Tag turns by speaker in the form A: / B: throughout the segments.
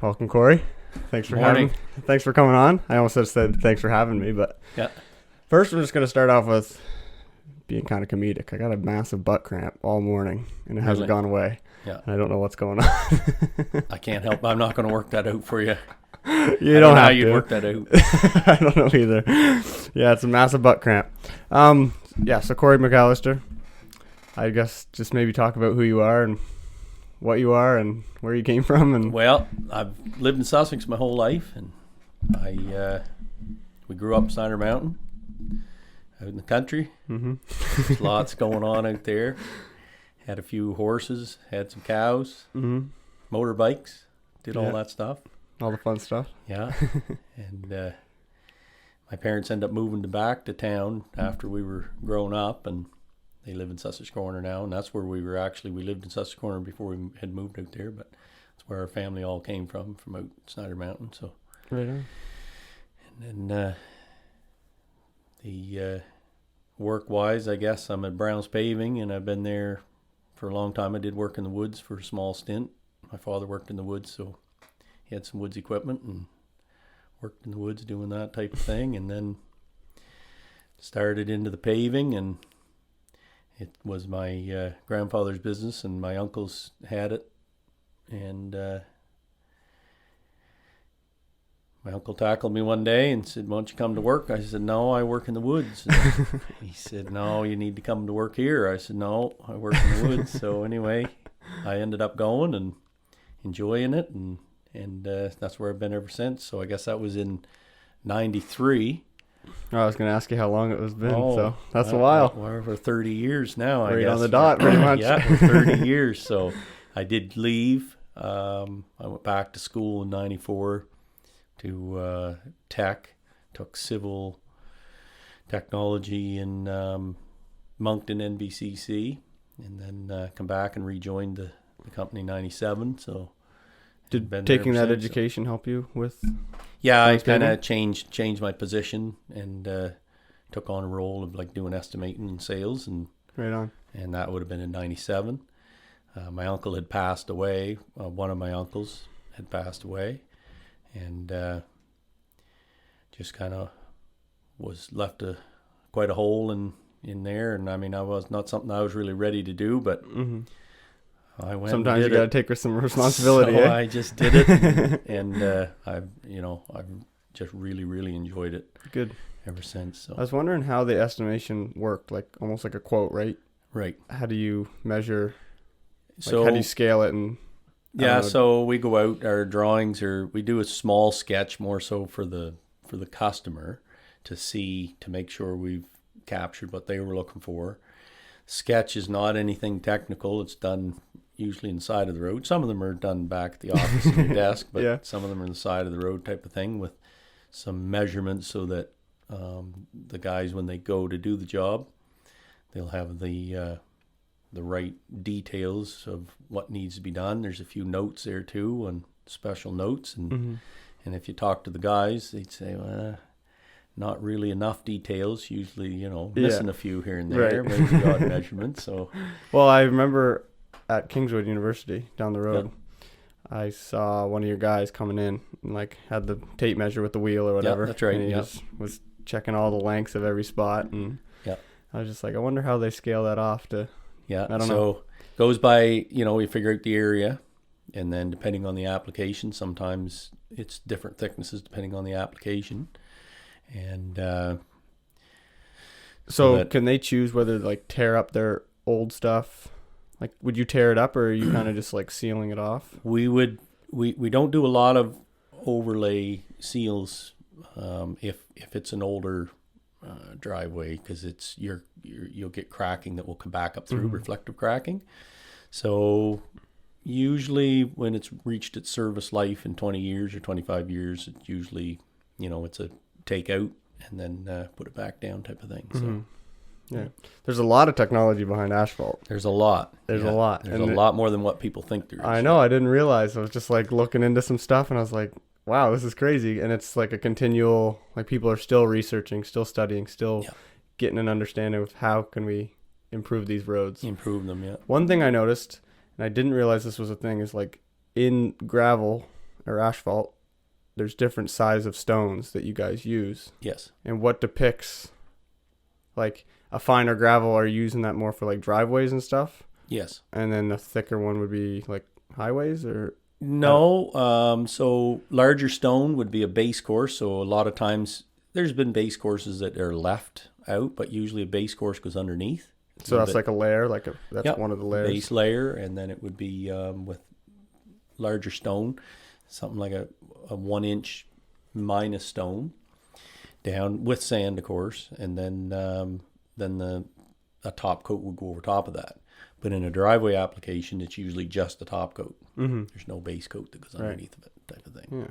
A: Welcome, Corey. Thanks for coming on. I almost said thanks for having me, but
B: Yeah.
A: first we're just going to start off with being kind of comedic. I got a massive butt cramp all morning, and it hasn't gone away.
B: Yeah.
A: And I don't know what's going on.
B: I can't help. I'm not going to work that out for you.
A: You
B: I
A: don't
B: know how
A: have
B: you'd
A: to.
B: work that out.
A: I don't know either. Yeah, it's a massive butt cramp. So Corey McAllister. I guess just maybe talk about who you are and what you are and where you came from. And
B: Well, I've lived in Sussex my whole life, and we grew up Snyder Mountain, out in the country.
A: Mm-hmm.
B: There's lots going on out there. Had a few horses, had some cows, motorbikes, did all that stuff.
A: All the fun stuff.
B: Yeah. And my parents ended up moving back to town after we were grown up, and they live in Sussex Corner now, and that's where we lived in Sussex Corner before we had moved out there, but that's where our family all came from out Snyder Mountain. So
A: Right on.
B: And then the work-wise, I guess I'm at Brown's Paving, and I've been there for a long time. I did work in the woods for a small stint. My father worked in the woods, so he had some woods equipment and worked in the woods doing that type of thing, and then started into the paving, and it was my grandfather's business, and my uncles had it, and my uncle tackled me one day and said, "Why don't you come to work?" I said, "No, I work in the woods." And he said, "No, you need to come to work here." I said, "No, I work in the woods." So anyway, I ended up going and enjoying it, and that's where I've been ever since. So I guess that was in '93.
A: I was going to ask you how long it was been, so that's a while.
B: We're over 30 years now, I
A: Right
B: guess.
A: on the dot, pretty much.
B: Yeah, 30 years. So I did leave. I went back to school in '94 to tech, took civil technology in Moncton NBCC, and then come back and rejoined the company in '97. So
A: Did taking that education help you with?
B: Yeah, I kind of changed my position and took on a role of like doing estimating and sales, and
A: Right on.
B: and that would have been in '97. My uncle had passed away. One of my uncles had passed away, and just kind of was left quite a hole in there. And I mean, I was not something I was really ready to do, but I went.
A: Sometimes you got to take some responsibility.
B: So
A: eh?
B: I just did it, and I've just really enjoyed it.
A: Good.
B: Ever since. So.
A: I was wondering how the estimation worked, like almost like a quote, right?
B: Right.
A: How do you measure?
B: So
A: how do you scale it? And
B: so we go out, our drawings we do a small sketch more so for the customer to make sure we've captured what they were looking for. Sketch is not anything technical. It's done usually in the side of the road. Some of them are done back at the office at your desk, but some of them are on the side of the road type of thing with some measurements so that the guys, when they go to do the job, they'll have the right details of what needs to be done. There's a few notes there too, and special notes, and if you talk to the guys, they'd say, well, not really enough details. Usually, missing a few here and there,
A: Right.
B: maybe odd measurements. So,
A: well, I remember at Kingswood University down the road, I saw one of your guys coming in and like had the tape measure with the wheel or whatever.
B: Yeah, that's right.
A: And he just was checking all the lengths of every spot, and I was just like, I wonder how they scale that off to.
B: Yeah,
A: I don't know.
B: So goes by, we figure out the area, and then depending on the application, sometimes it's different thicknesses depending on the application, and
A: so can they choose whether to like tear up their old stuff? Like, would you tear it up, or are you kind of just like sealing it off?
B: We don't do a lot of overlay seals if it's an older driveway, because you'll get cracking that will come back up through reflective cracking. So usually when it's reached its service life in 20 years or 25 years, it's usually it's a take out and then put it back down type of thing. So
A: yeah, there's a lot of technology behind asphalt.
B: there's a lot.
A: There's a lot.
B: There's a lot more than what people think there is.
A: I know. I didn't realize. I was just like looking into some stuff, and I was like, wow, this is crazy. And it's like a continual, like people are still researching, still studying, still getting an understanding of how can we improve these roads.
B: Improve them, yeah.
A: One thing I noticed, and I didn't realize this was a thing, is like in gravel, or asphalt, there's different size of stones that you guys use.
B: Yes.
A: And what depicts, like, a finer gravel, are you using that more for like driveways and stuff?
B: Yes.
A: And then the thicker one would be like highways, or?
B: No. So larger stone would be a base course. So a lot of times there's been base courses that are left out, but usually a base course goes underneath.
A: So that's like a layer, that's
B: Yep,
A: one of the layers.
B: Base layer, and then it would be with larger stone, something like a 1 inch minus stone down with sand, of course, and then a top coat would go over top of that. But in a driveway application, it's usually just the top coat.
A: Mm-hmm.
B: There's no base coat that goes underneath of it, type of thing.
A: Yeah.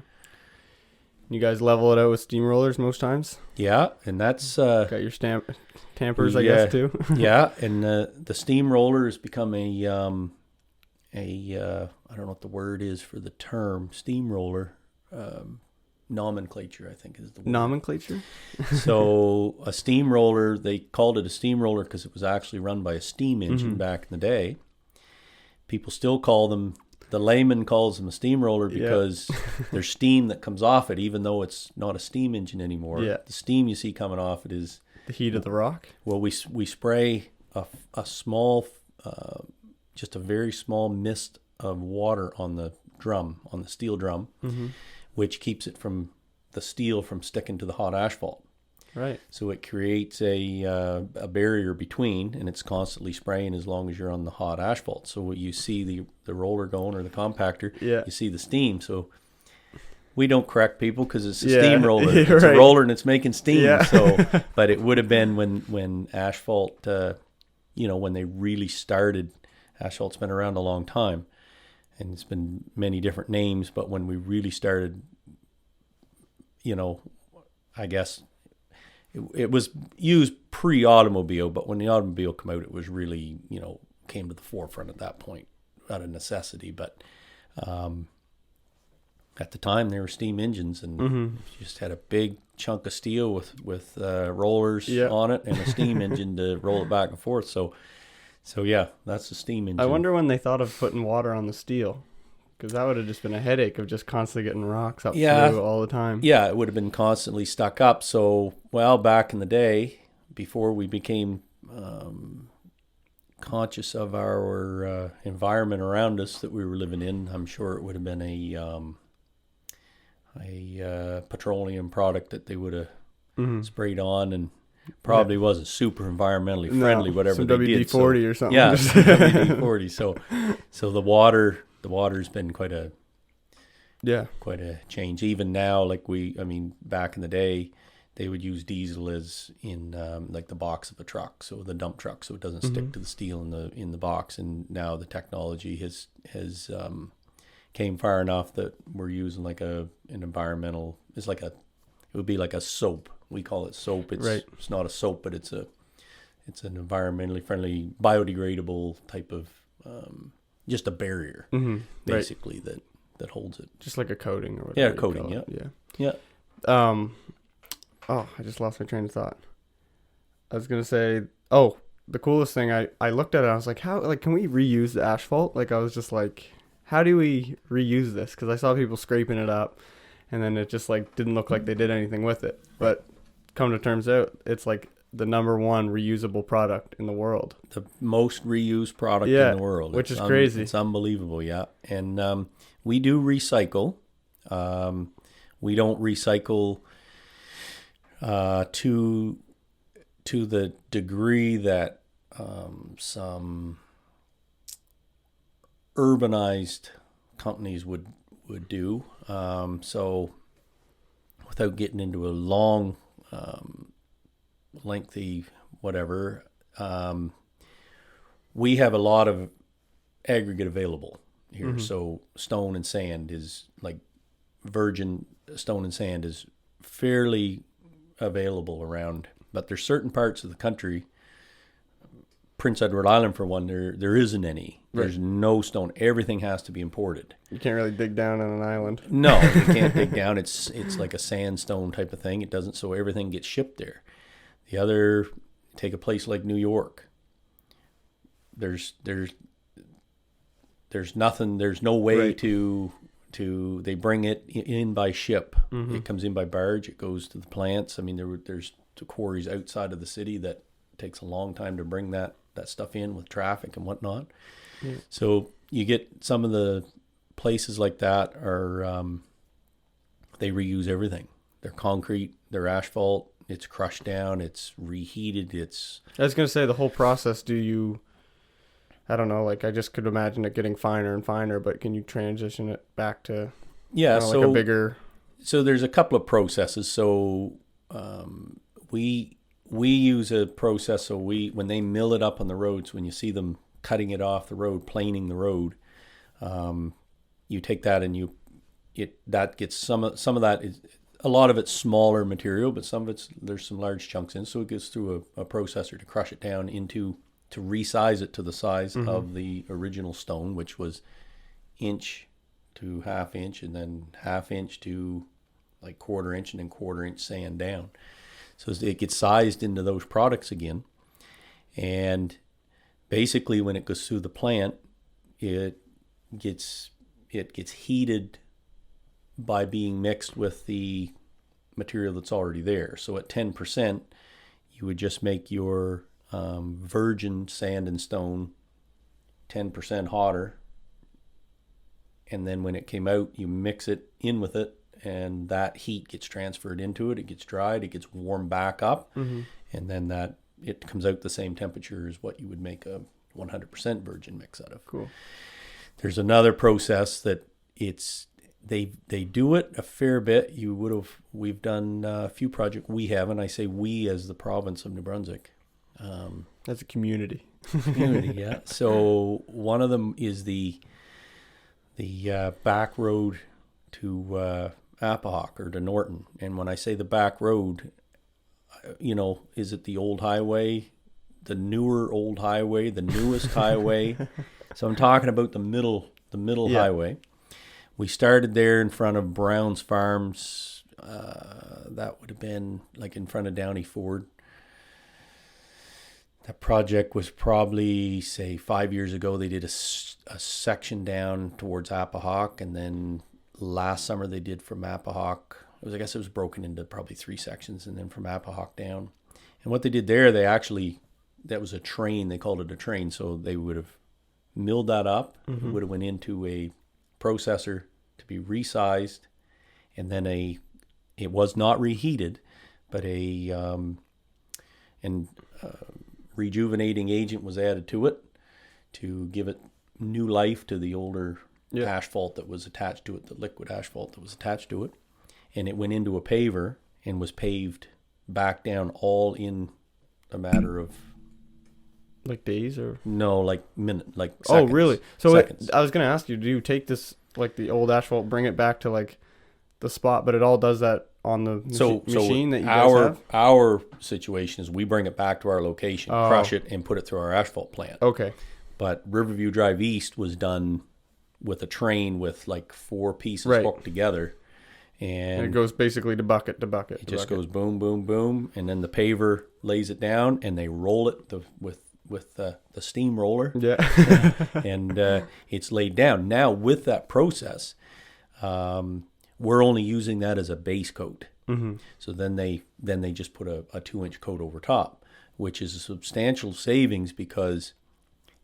A: You guys level it out with steamrollers most times?
B: Yeah, and that's
A: got your tampers, I guess, too.
B: Yeah, and the steamroller has become a I don't know what the word is for the term steamroller, nomenclature, I think is the word.
A: Nomenclature?
B: So a steamroller, they called it a steamroller because it was actually run by a steam engine back in the day. People still call them, the layman calls them a steamroller because there's steam that comes off it, even though it's not a steam engine anymore.
A: Yeah.
B: The steam you see coming off it is
A: the heat of the rock?
B: Well, we spray a small, just a very small mist of water on the drum, on the steel drum, which keeps it from the steel from sticking to the hot asphalt.
A: Right.
B: So it creates a barrier between, and it's constantly spraying as long as you're on the hot asphalt. So when you see the roller going or the compactor, you see the steam. So we don't correct people because it's a steam roller. It's a roller and it's making steam. Yeah. So, but it would have been when asphalt, when they really started. Asphalt's been around a long time, and it's been many different names. But when we really started, I guess it was used pre-automobile. But when the automobile came out, it was really, came to the forefront at that point, out of necessity. But at the time, there were steam engines, and you just had a big chunk of steel with rollers on it and a steam engine to roll it back and forth. So yeah, that's the steam engine.
A: I wonder when they thought of putting water on the steel, because that would have just been a headache of just constantly getting rocks up through all the time.
B: Yeah, it would have been constantly stuck up. So, back in the day, before we became conscious of our environment around us that we were living in, I'm sure it would have been a petroleum product that they would have sprayed on, and probably wasn't super environmentally friendly, whatever they did.
A: WD-40 or something.
B: Yeah, WD-40. So the water's been quite a change. Even now, back in the day, they would use diesel as in like the box of a truck, so the dump truck, so it doesn't stick to the steel in the box. And now the technology has came far enough that we're using like an environmental. It would be like a soap. We call it soap. It's not a soap, but it's an environmentally friendly, biodegradable type of just a barrier, basically that holds it.
A: Just like a coating or whatever.
B: Yeah, coating. Yeah.
A: I just lost my train of thought. I was gonna say, the coolest thing. I looked at it. I was like, how? Like, can we reuse the asphalt? Like, I was just like, how do we reuse this? Because I saw people scraping it up, and then it just like didn't look like they did anything with it. But come to terms out, it's like the number one reusable product in the world.
B: The most reused product in the world.
A: Which is crazy.
B: It's unbelievable, yeah. And we do recycle. We don't recycle to the degree that some urbanized companies would do. So without getting into a long lengthy whatever, we have a lot of aggregate available here. So stone and sand is like virgin stone and sand is fairly available around, but there's certain parts of the country, Prince Edward Island for one, there isn't any. There's no stone. Everything has to be imported.
A: You can't really dig down on an island.
B: No, you can't dig down. It's like a sandstone type of thing. It doesn't, so everything gets shipped there. The other, take a place like New York. There's nothing. There's no way to they bring it in by ship. It comes in by barge. It goes to the plants. I mean, there's quarries outside of the city that takes a long time to bring that stuff in with traffic and whatnot. Yeah. So you get some of the places like that are they reuse everything. They're concrete, they're asphalt. It's crushed down. It's reheated.
A: I was gonna say the whole process. I don't know. Like I just could imagine it getting finer and finer, but can you transition it back to like a bigger?
B: So there's a couple of processes. So we use a process. So when they mill it up on the roads, when you see them cutting it off the road, planing the road, you take that and that gets some of that is. A lot of it's smaller material, but some of there's some large chunks in. So it goes through a processor to crush it down to resize it to the size of the original stone, which was inch to half inch, and then half inch to like quarter inch, and then quarter inch sand down. So it gets sized into those products again. And basically when it goes through the plant, it gets heated by being mixed with the material that's already there. So at 10%, you would just make your virgin sand and stone 10% hotter. And then when it came out, you mix it in with it, and that heat gets transferred into it. It gets dried, it gets warmed back up, and then it comes out the same temperature as what you would make a 100% virgin mix out of.
A: Cool.
B: There's another process that they do it a fair bit. We've done a few projects. And I say we as the province of New Brunswick.
A: As a community.
B: Yeah. So one of them is the back road to Appahock or to Norton. And when I say the back road, is it the old highway, the newer old highway, the newest highway? So I'm talking about the middle highway. We started there in front of Brown's Farms. That would have been like in front of Downey Ford. That project was probably, say, 5 years ago. They did a section down towards Appahock, and then last summer they did from Appahock. I guess it was broken into probably 3 sections, and then from Appahock down. And what they did there, that was a train. They called it a train. So they would have milled that up. It would have went into a processor to be resized, and then it was not reheated, but rejuvenating agent was added to it to give it new life to the older asphalt that was attached to it, the liquid asphalt that was attached to it, and it went into a paver and was paved back down all in a matter of
A: like days or
B: no, like minute, like seconds.
A: Oh, really? So
B: I
A: was going to ask you, do you take this like the old asphalt, bring it back to like the spot, but it all does that on the machine that you guys have?
B: Our situation is we bring it back to our location, crush it, and put it through our asphalt plant.
A: Okay.
B: But Riverview Drive East was done with a train with like 4 pieces hooked together. And
A: it goes basically to bucket to bucket.
B: It just goes boom, boom, boom. And then the paver lays it down and they roll it with the steamroller.
A: Yeah.
B: And it's laid down. Now with that process, we're only using that as a base coat.
A: Mm-hmm.
B: So then they just put a 2-inch coat over top, which is a substantial savings because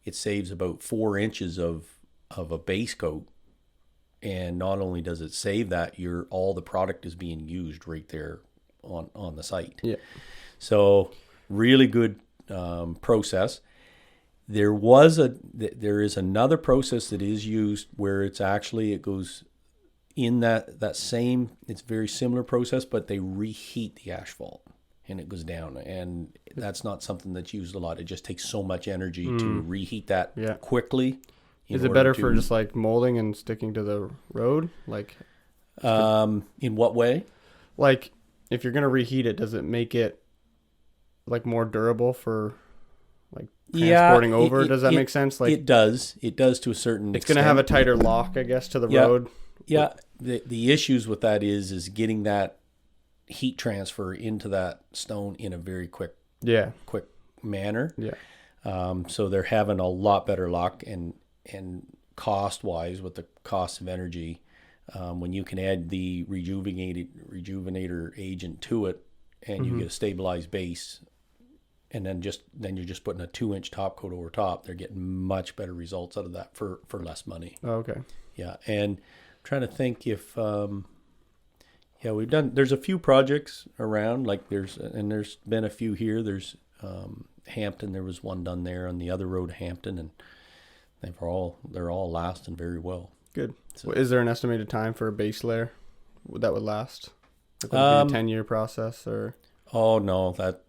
B: it saves about 4 inches of a base coat. And not only does it save that, all the product is being used right there on the site.
A: Yeah.
B: So really good process. There is another process that is used where it goes in that same, it's very similar process, but they reheat the asphalt and it goes down. And that's not something that's used a lot. It just takes so much energy to reheat that quickly.
A: Is it better for just like molding and sticking to the road? Like,
B: in what way?
A: Like, if you're gonna reheat it, does it make it like more durable for like transporting over? Does that make sense? Like,
B: it does. It does to a certain extent.
A: It's gonna have a tighter lock, I guess, to the road.
B: Yeah. The issues with that is getting that heat transfer into that stone in a very quick manner.
A: Yeah.
B: So they're having a lot better luck and cost wise with the cost of energy, when you can add the rejuvenator agent to it, and you get a stabilized base, and then you're just putting a 2-inch top coat over top, they're getting much better results out of that for less money.
A: Oh, okay.
B: Yeah, and I'm trying to think if there's a few projects around, like there's been a few here. There's Hampton, there was one done there on the other road, Hampton, and they're all lasting very well.
A: Good.
B: So,
A: is there an estimated time for a base layer that would last? Like, would it be a 10-year process, or?
B: Oh no, that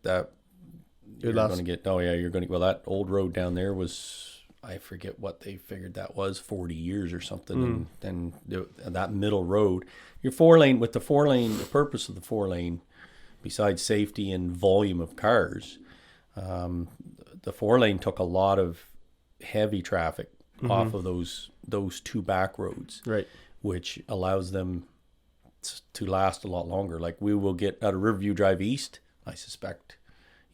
A: You're
B: going to get. Oh yeah, you're going to. Well, that old road down there was, I forget what they figured that was, 40 years or something. And then that middle road, your 4-lane, with the 4-lane, the purpose of the 4-lane, besides safety and volume of cars, the 4-lane took a lot of heavy traffic off of those 2 back roads,
A: right,
B: which allows them to last a lot longer. Like we will get out of Riverview Drive East, I suspect,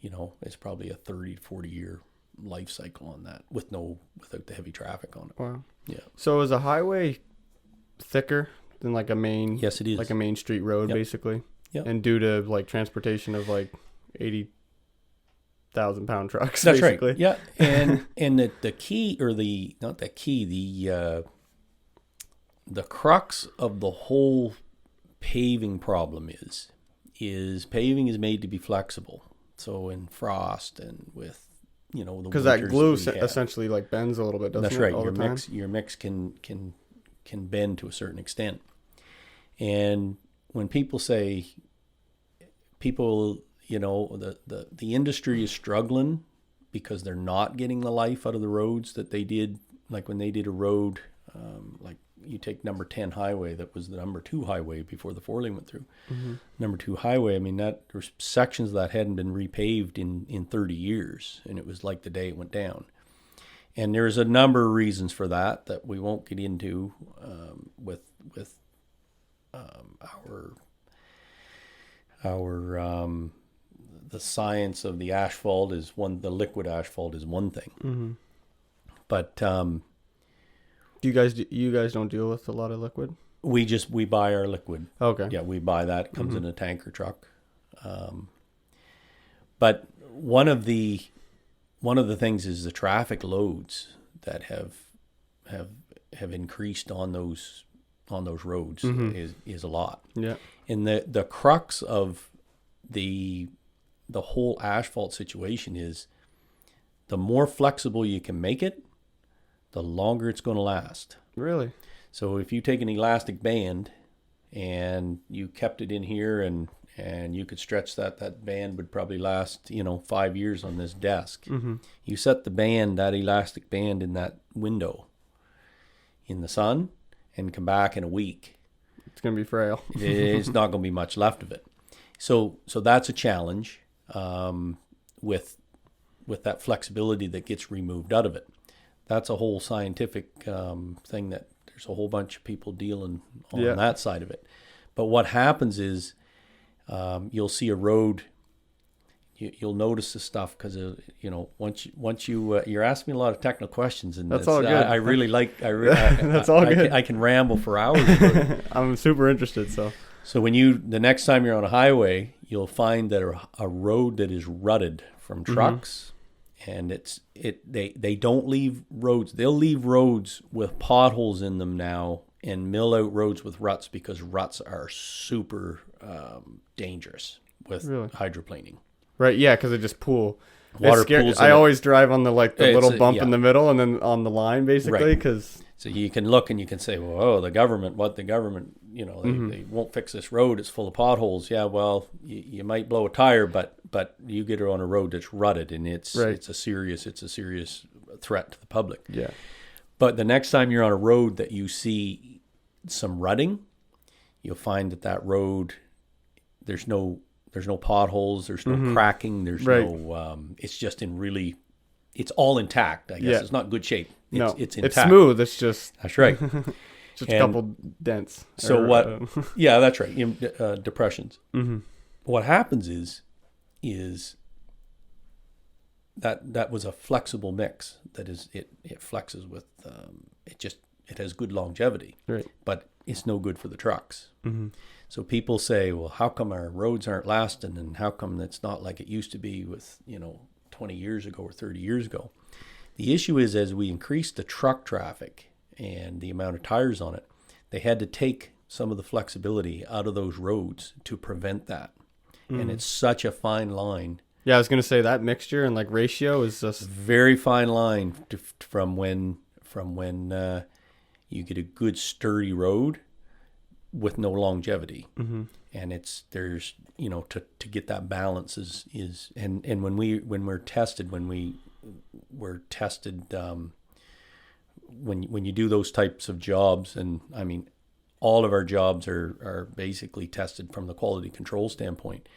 B: it's probably a 30 to 40 year life cycle on that without the heavy traffic on it.
A: Wow.
B: Yeah.
A: So is a highway thicker than like a main?
B: Yes, it is.
A: Like a main street road, basically.
B: Yeah.
A: And due to like transportation of like 80,000-pound trucks.
B: That's
A: basically.
B: right. Yeah. And the key, or not the key, the crux of the whole paving problem is paving is made to be flexible. So in frost and with
A: because that glue essentially like bends a little bit, doesn't it?
B: That's right.
A: All
B: Your mix can bend to a certain extent. And when people say the industry is struggling because they're not getting the life out of the roads that they did, like when they did a road, like you take number 10 highway, that was the number 2 highway before the 4-lane went through. Number 2 highway, I mean, there's sections of that hadn't been repaved in 30 years, and it was like the day it went down. And there's a number of reasons for that we won't get into with the science of the asphalt is one, the liquid asphalt is one thing. But
A: you guys don't deal with a lot of liquid?
B: we buy our liquid.
A: Okay.
B: Yeah, we buy that. It comes in a tanker truck. But one of the things is the traffic loads that have increased on those roads is a lot.
A: Yeah.
B: And the crux of the whole asphalt situation is the more flexible you can make it, the longer it's going to last.
A: Really?
B: So if you take an elastic band and you kept it in here and you could stretch that band would probably last, 5 years on this desk. You set that elastic band in that window in the sun and come back in a week.
A: It's going to be frail.
B: It's not going to be much left of it. So that's a challenge with that flexibility that gets removed out of it. That's a whole scientific thing that there's a whole bunch of people dealing on that side of it. But what happens is you'll see a road, you'll notice this stuff because once you're asking me a lot of technical questions, and
A: that's all good.
B: I really like.
A: That's all good.
B: I can ramble for hours about it.
A: I'm super interested. So
B: when the next time you're on a highway, you'll find that a road that is rutted from trucks. And they don't leave roads. They'll leave roads with potholes in them now and mill out roads with ruts because ruts are super dangerous with hydroplaning.
A: Right, yeah, because they just pool.
B: Water pools.
A: I always drive on the little bump in the middle and then on the line basically because.
B: So you can look and you can say, well, the government, they won't fix this road. It's full of potholes. Yeah, well, you might blow a tire, but you get her on a road that's rutted, and it's a serious threat to the public.
A: Yeah.
B: But the next time you're on a road that you see some rutting, you'll find that road, there's no potholes, there's no cracking, there's no. It's just it's all intact. I guess it's not good shape. It's intact.
A: It's smooth. It's just
B: that's right.
A: Just a couple dents.
B: So yeah, that's right. Depressions. What happens is that was a flexible mix. That is, it flexes with it has good longevity,
A: Right.
B: but it's no good for the trucks.
A: Mm-hmm.
B: So people say, well, how come our roads aren't lasting, and how come it's not like it used to be with 20 years ago or 30 years ago? The issue is, as we increased the truck traffic and the amount of tires on it, they had to take some of the flexibility out of those roads to prevent that. And it's such a fine line.
A: Yeah, I was gonna say that mixture and like ratio is just
B: Very fine line from when you get a good sturdy road with no longevity.
A: Mm-hmm.
B: And there's to get that balance is and when we're tested when you do those types of jobs, and I mean all of our jobs are basically tested from the quality control standpoint.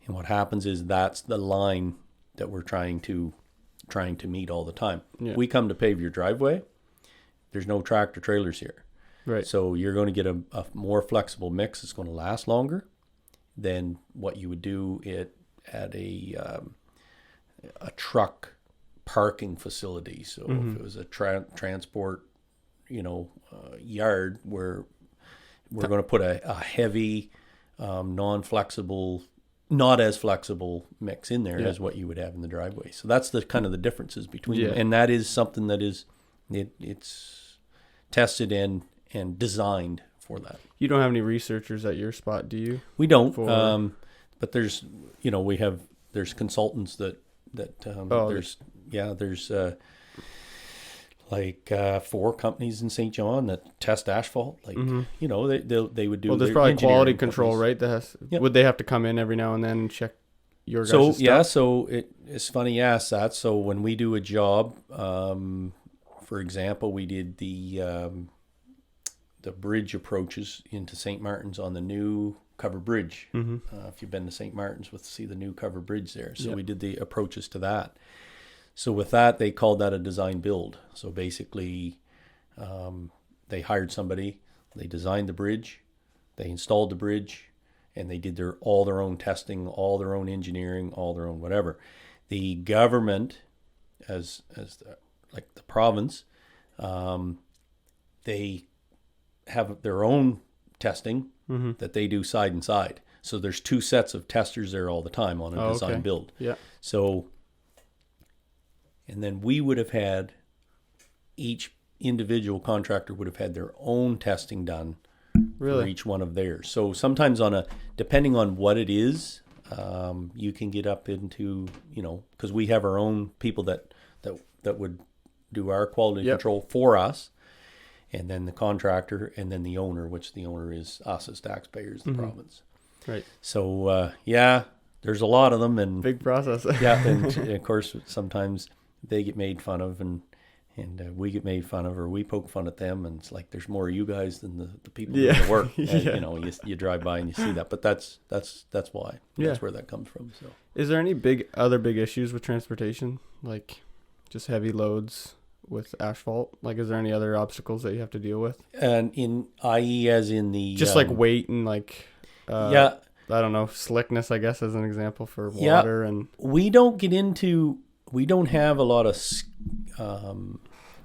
B: And what happens is that's the line that we're trying to meet all the time.
A: Yeah.
B: We come to pave your driveway. There's no tractor trailers here.
A: right.
B: So you're going to get a more flexible mix. It's going to last longer than what you would do at a truck parking facility. So if it was a transport, yard where we're going to put a heavy, non-flexible, not as flexible mix in there as what you would have in the driveway. So that's the kind of the differences between them. And that is something that is it's tested and designed for that.
A: You don't have any researchers at your spot, do you?
B: We don't, but there's there's consultants that there's 4 companies in St. John that test asphalt. Like they would do.
A: Well, there's
B: their
A: probably quality
B: engineering
A: control,
B: companies.
A: right? Would they have to come in every now and then and check your guys' stuff?
B: So it's funny you ask that. So when we do a job, for example, we did the bridge approaches into St. Martin's on the new covered bridge. If you've been to St. Martin's, see the new covered bridge there. So we did the approaches to that. So with that, they called that a design build. So basically, they hired somebody, they designed the bridge, they installed the bridge, and they did all their own testing, all their own engineering, all their own whatever. The government, as the province, they have their own testing that they do side and side. So there's 2 sets of testers there all the time on a design build.
A: Yeah.
B: So, and then we would have had, each individual contractor would have had their own testing done for each one of theirs. So sometimes depending on what it is, you can get up into, because we have our own people that would do our quality control for us, and then the contractor, and then the owner, which the owner is us as taxpayers, the province.
A: Right.
B: So, there's a lot of them, and
A: big process.
B: and of course sometimes they get made fun of, and we get made fun of, or we poke fun at them, and it's like there's more of you guys than the people doing the work. And, you drive by and you see that, but that's why. That's where that comes from. So,
A: is there any other big issues with transportation, like just heavy loads with asphalt? Like, is there any other obstacles that you have to deal with?
B: And i.e. as in the
A: just like weight and like I don't know, slickness, I guess, as an example for water. And
B: we don't have a lot of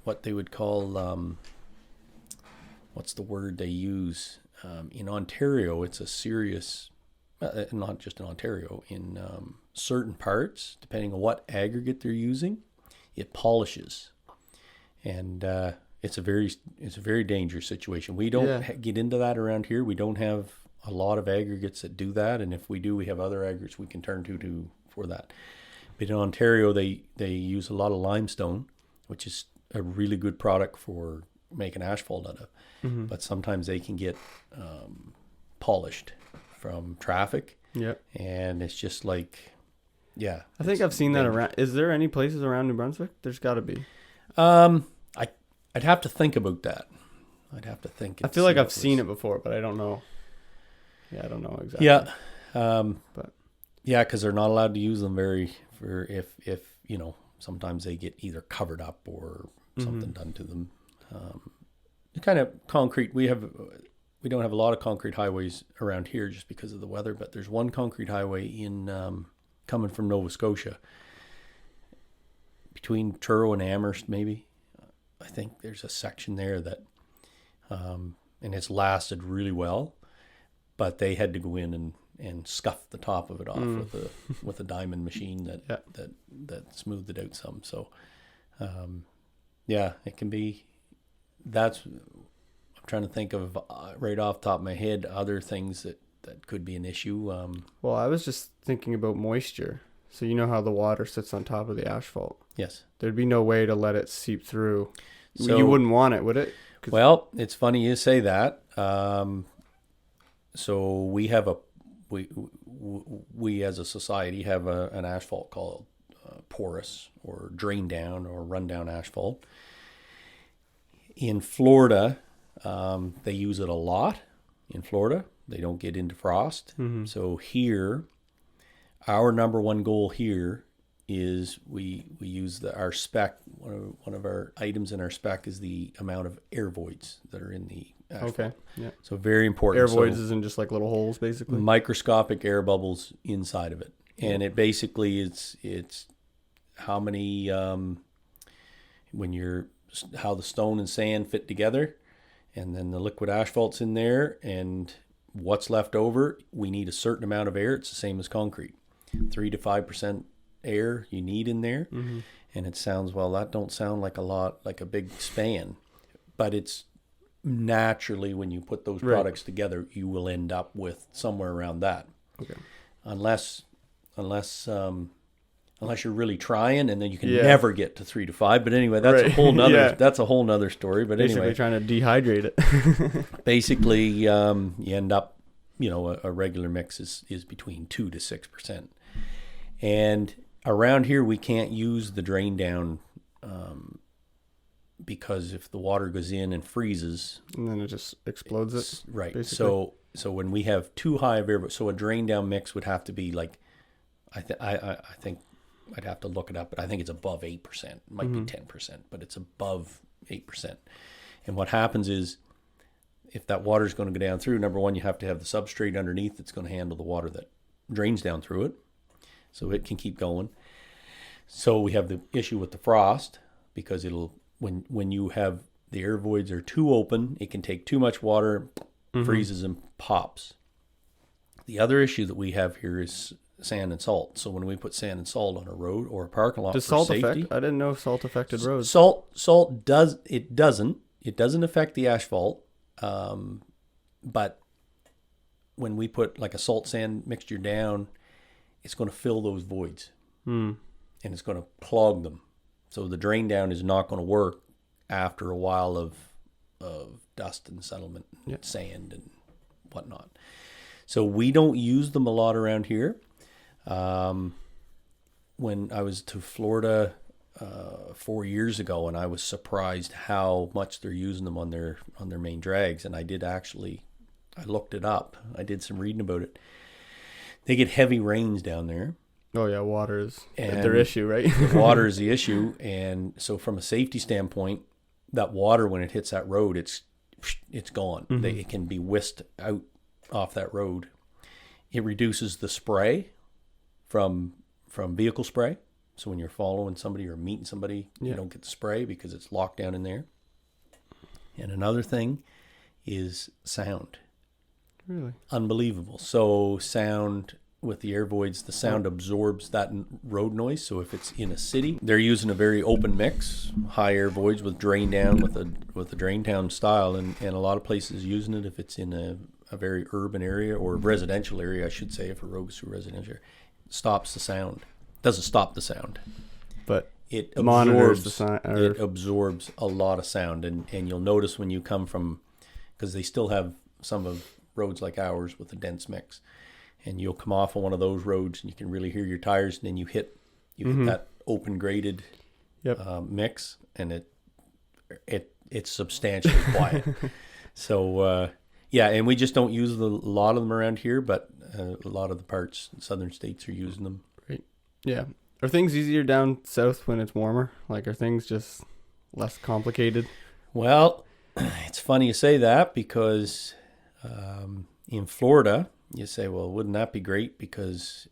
B: what they would call what's the word they use in Ontario. It's a serious, not just in Ontario, in certain parts, depending on what aggregate they're using, it polishes, and it's a very dangerous situation. We don't get into that around here. We don't have a lot of aggregates that do that, and if we do, we have other aggregates we can turn to for that. But in Ontario, they use a lot of limestone, which is a really good product for making asphalt out of. But sometimes they can get polished from traffic. Yeah. And it's just like, I
A: think I've seen that around. Is there any places around New Brunswick? There's got to be.
B: I'd have to think about that. I'd have to think.
A: I feel like I've seen it before, but I don't know. Yeah, I don't know exactly.
B: Yeah.
A: But
B: because they're not allowed to use them if sometimes they get either covered up or something done to them. Kind of concrete. We don't have a lot of concrete highways around here just because of the weather, but there's one concrete highway in coming from Nova Scotia between Truro and Amherst, maybe. I think there's a section there that and it's lasted really well. But they had to go in and scuff the top of it off with a diamond machine that smoothed it out some. So, it can be. I'm trying to think of right off the top of my head other things that could be an issue.
A: Well, I was just thinking about moisture. So you know how the water sits on top of the asphalt?
B: Yes.
A: There'd be no way to let it seep through.
B: So,
A: you wouldn't want it, would it?
B: Well, it's funny you say that. So we have we as a society have an asphalt called porous or drain down or run down asphalt. In Florida, they use it a lot. In Florida, they don't get into frost. Mm-hmm. So here, our number one goal here is we use our spec. One of our items in our spec is the amount of air voids that are in the asphalt.
A: Okay. Yeah.
B: So very important.
A: Air voids isn't just like little holes, basically.
B: Microscopic air bubbles inside of it, and it basically it's how many how the stone and sand fit together, and then the liquid asphalt's in there, and what's left over. We need a certain amount of air. It's the same as concrete, 3 to 5% air you need in there. Mm-hmm. And it sounds, well, that don't sound like a lot, like a big span, but it's naturally when you put those products together, you will end up with somewhere around that. Okay. Unless you're really trying, and then you can never get to 3 to 5. But anyway, that's a whole nother that's a whole nother story. But
A: basically
B: anyway,
A: trying to dehydrate it.
B: Basically, you end up, a regular mix is between 2 to 6%. And around here, we can't use the drain down because if the water goes in and freezes,
A: and then it just explodes it.
B: Right.
A: Basically.
B: So when we have too high of air, so a drain down mix would have to be like, I think I'd have to look it up, but I think it's above 8%. It might be 10%, but it's above 8%. And what happens is, if that water is going to go down through, number one, you have to have the substrate underneath that's going to handle the water that drains down through it, so it can keep going. So we have the issue with the frost, because it'll when you have the air voids are too open, it can take too much water, freezes and pops. The other issue that we have here is sand and salt. So when we put sand and salt on a road or a parking lot,
A: does
B: for
A: salt
B: safety,
A: affect? I didn't know salt affected roads.
B: Salt doesn't affect the asphalt, but when we put like a salt sand mixture down, it's going to fill those voids and it's going to clog them. So the drain down is not going to work after a while of dust and settlement, and sand and whatnot. So we don't use them a lot around here. When I was to Florida 4 years ago, and I was surprised how much they're using them on their main drags. And I looked it up. I did some reading about it. They get heavy rains down there.
A: Oh yeah, water is their issue, right?
B: Water is the issue, and so from a safety standpoint, that water, when it hits that road, it's gone. Mm-hmm. It can be whisked out off that road. It reduces the spray from vehicle spray. So when you're following somebody or meeting somebody, you don't get the spray because it's locked down in there. And another thing is sound.
A: Really?
B: Unbelievable. So sound with the air voids, the sound absorbs that road noise. So if it's in a city, they're using a very open mix, high air voids with drain down with a drain down style, and a lot of places using it if it's in a very urban area or residential area, I should say, if a road goes through residential area. Stops the sound. Doesn't stop the sound,
A: but
B: it
A: monitors
B: absorbs
A: the sound.
B: It absorbs a lot of sound, and you'll notice when you come from, because they still have some of roads like ours with a dense mix, and you'll come off on one of those roads and you can really hear your tires, and then you hit that open graded mix, and it's substantially quiet. So and we just don't use a lot of them around here, but a lot of the parts, southern states, are using them.
A: Right. Yeah. Are things easier down south when it's warmer? Like, are things just less complicated?
B: Well, it's funny you say that, because in Florida, you say, well, wouldn't that be great? Because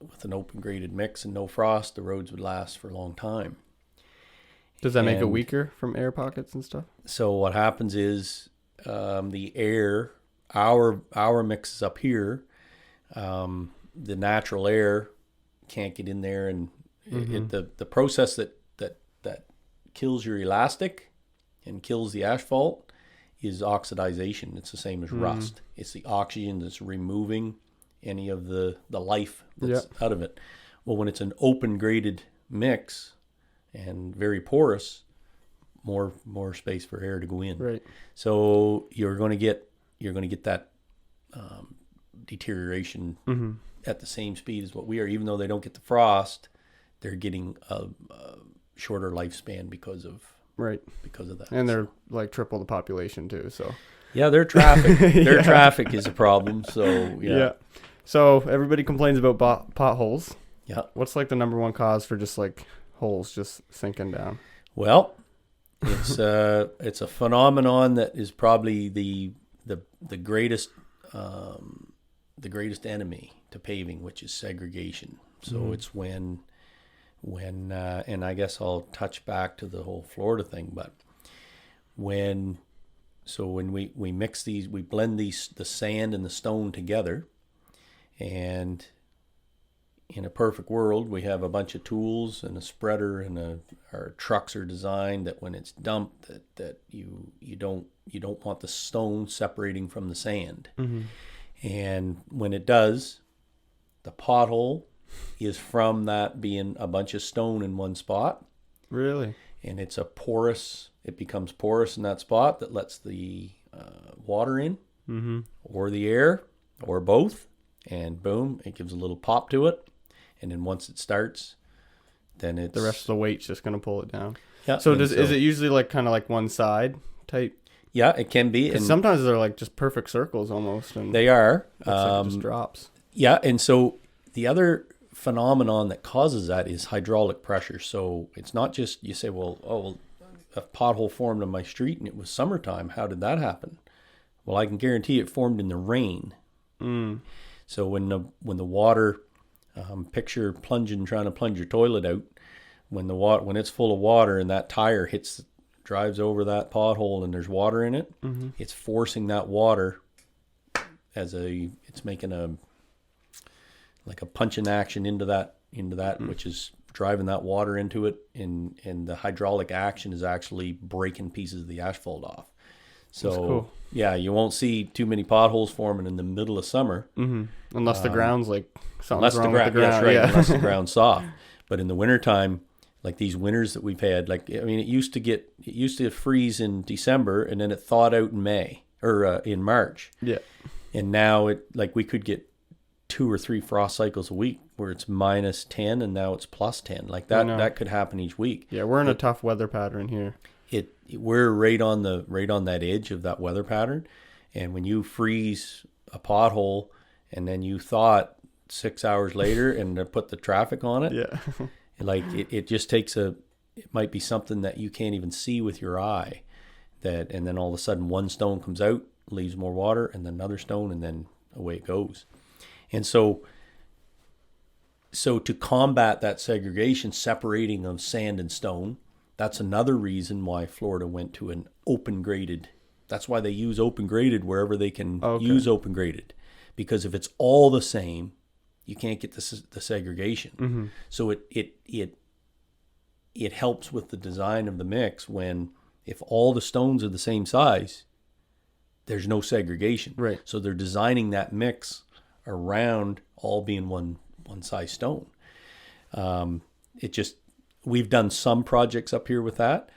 B: with an open graded mix and no frost, the roads would last for a long time.
A: Does that make it weaker from air pockets and stuff?
B: So what happens is, the air, our mix is up here. The natural air can't get in there, and the process that kills your elastic and kills the asphalt is oxidization. It's the same as rust. It's the oxygen that's removing any of the life that's out of it. Well, when it's an open graded mix and very porous, more space for air to go in.
A: Right.
B: So you're going to get that deterioration at the same speed as what we are. Even though they don't get the frost, they're getting a shorter lifespan because of that.
A: And they're like triple the population too. So
B: yeah, their traffic traffic is a problem. So yeah.
A: So everybody complains about potholes.
B: Yeah.
A: What's like the number one cause for just like holes just sinking down?
B: Well, it's a phenomenon that is probably the greatest enemy to paving, which is segregation. So it's when and I guess I'll touch back to the whole Florida thing, but when we mix these, we blend the sand and the stone together, and in a perfect world, we have a bunch of tools and a spreader, and our trucks are designed that when it's dumped, that you don't want the stone separating from the sand. And when it does, the pothole is from that being a bunch of stone in one spot.
A: Really?
B: And it becomes porous in that spot that lets the water in, or the air, or both, and boom, it gives a little pop to it. And then once it starts, then it's...
A: The rest of the weight's just going to pull it down.
B: Yeah.
A: So is it usually like kind of like one side type?
B: Yeah, it can be.
A: And sometimes they're like just perfect circles almost. And
B: they are.
A: Like it just drops.
B: Yeah, and so the other phenomenon that causes that is hydraulic pressure. So it's not just, you say, well, a pothole formed on my street and it was summertime. How did that happen? Well, I can guarantee it formed in the rain. So when the water, picture trying to plunge your toilet out, when it's full of water and that tire drives over that pothole and there's water in it, it's forcing that water it's making a punching action into that, which is driving that water into it, and the hydraulic action is actually breaking pieces of the asphalt off. So
A: cool.
B: Yeah, you won't see too many potholes forming in the middle of summer,
A: unless the ground's like something's wrong with the ground.
B: That's right, unless the ground's soft. But in the wintertime, like these winters that we've had, it used to freeze in December and then it thawed out in May or in March.
A: Yeah.
B: And now we could get 2 or 3 frost cycles a week where it's -10 and now it's +10. Like that could happen each week.
A: Yeah, we're in a tough weather pattern here.
B: We're right on that edge of that weather pattern. And when you freeze a pothole and then you thaw it 6 hours later and put the traffic on it, it just takes it might be something that you can't even see with your eye, and then all of a sudden one stone comes out, leaves more water, and then another stone, and then away it goes. And so to combat that segregation, separating of sand and stone, that's another reason why Florida went to an open graded. That's why they use open graded wherever they can use open graded, because if it's all the same, you can't get the segregation. So it helps with the design of the mix if all the stones are the same size, there's no segregation.
A: Right.
B: So they're designing that mix around all being one size stone. We've done some projects up here with that,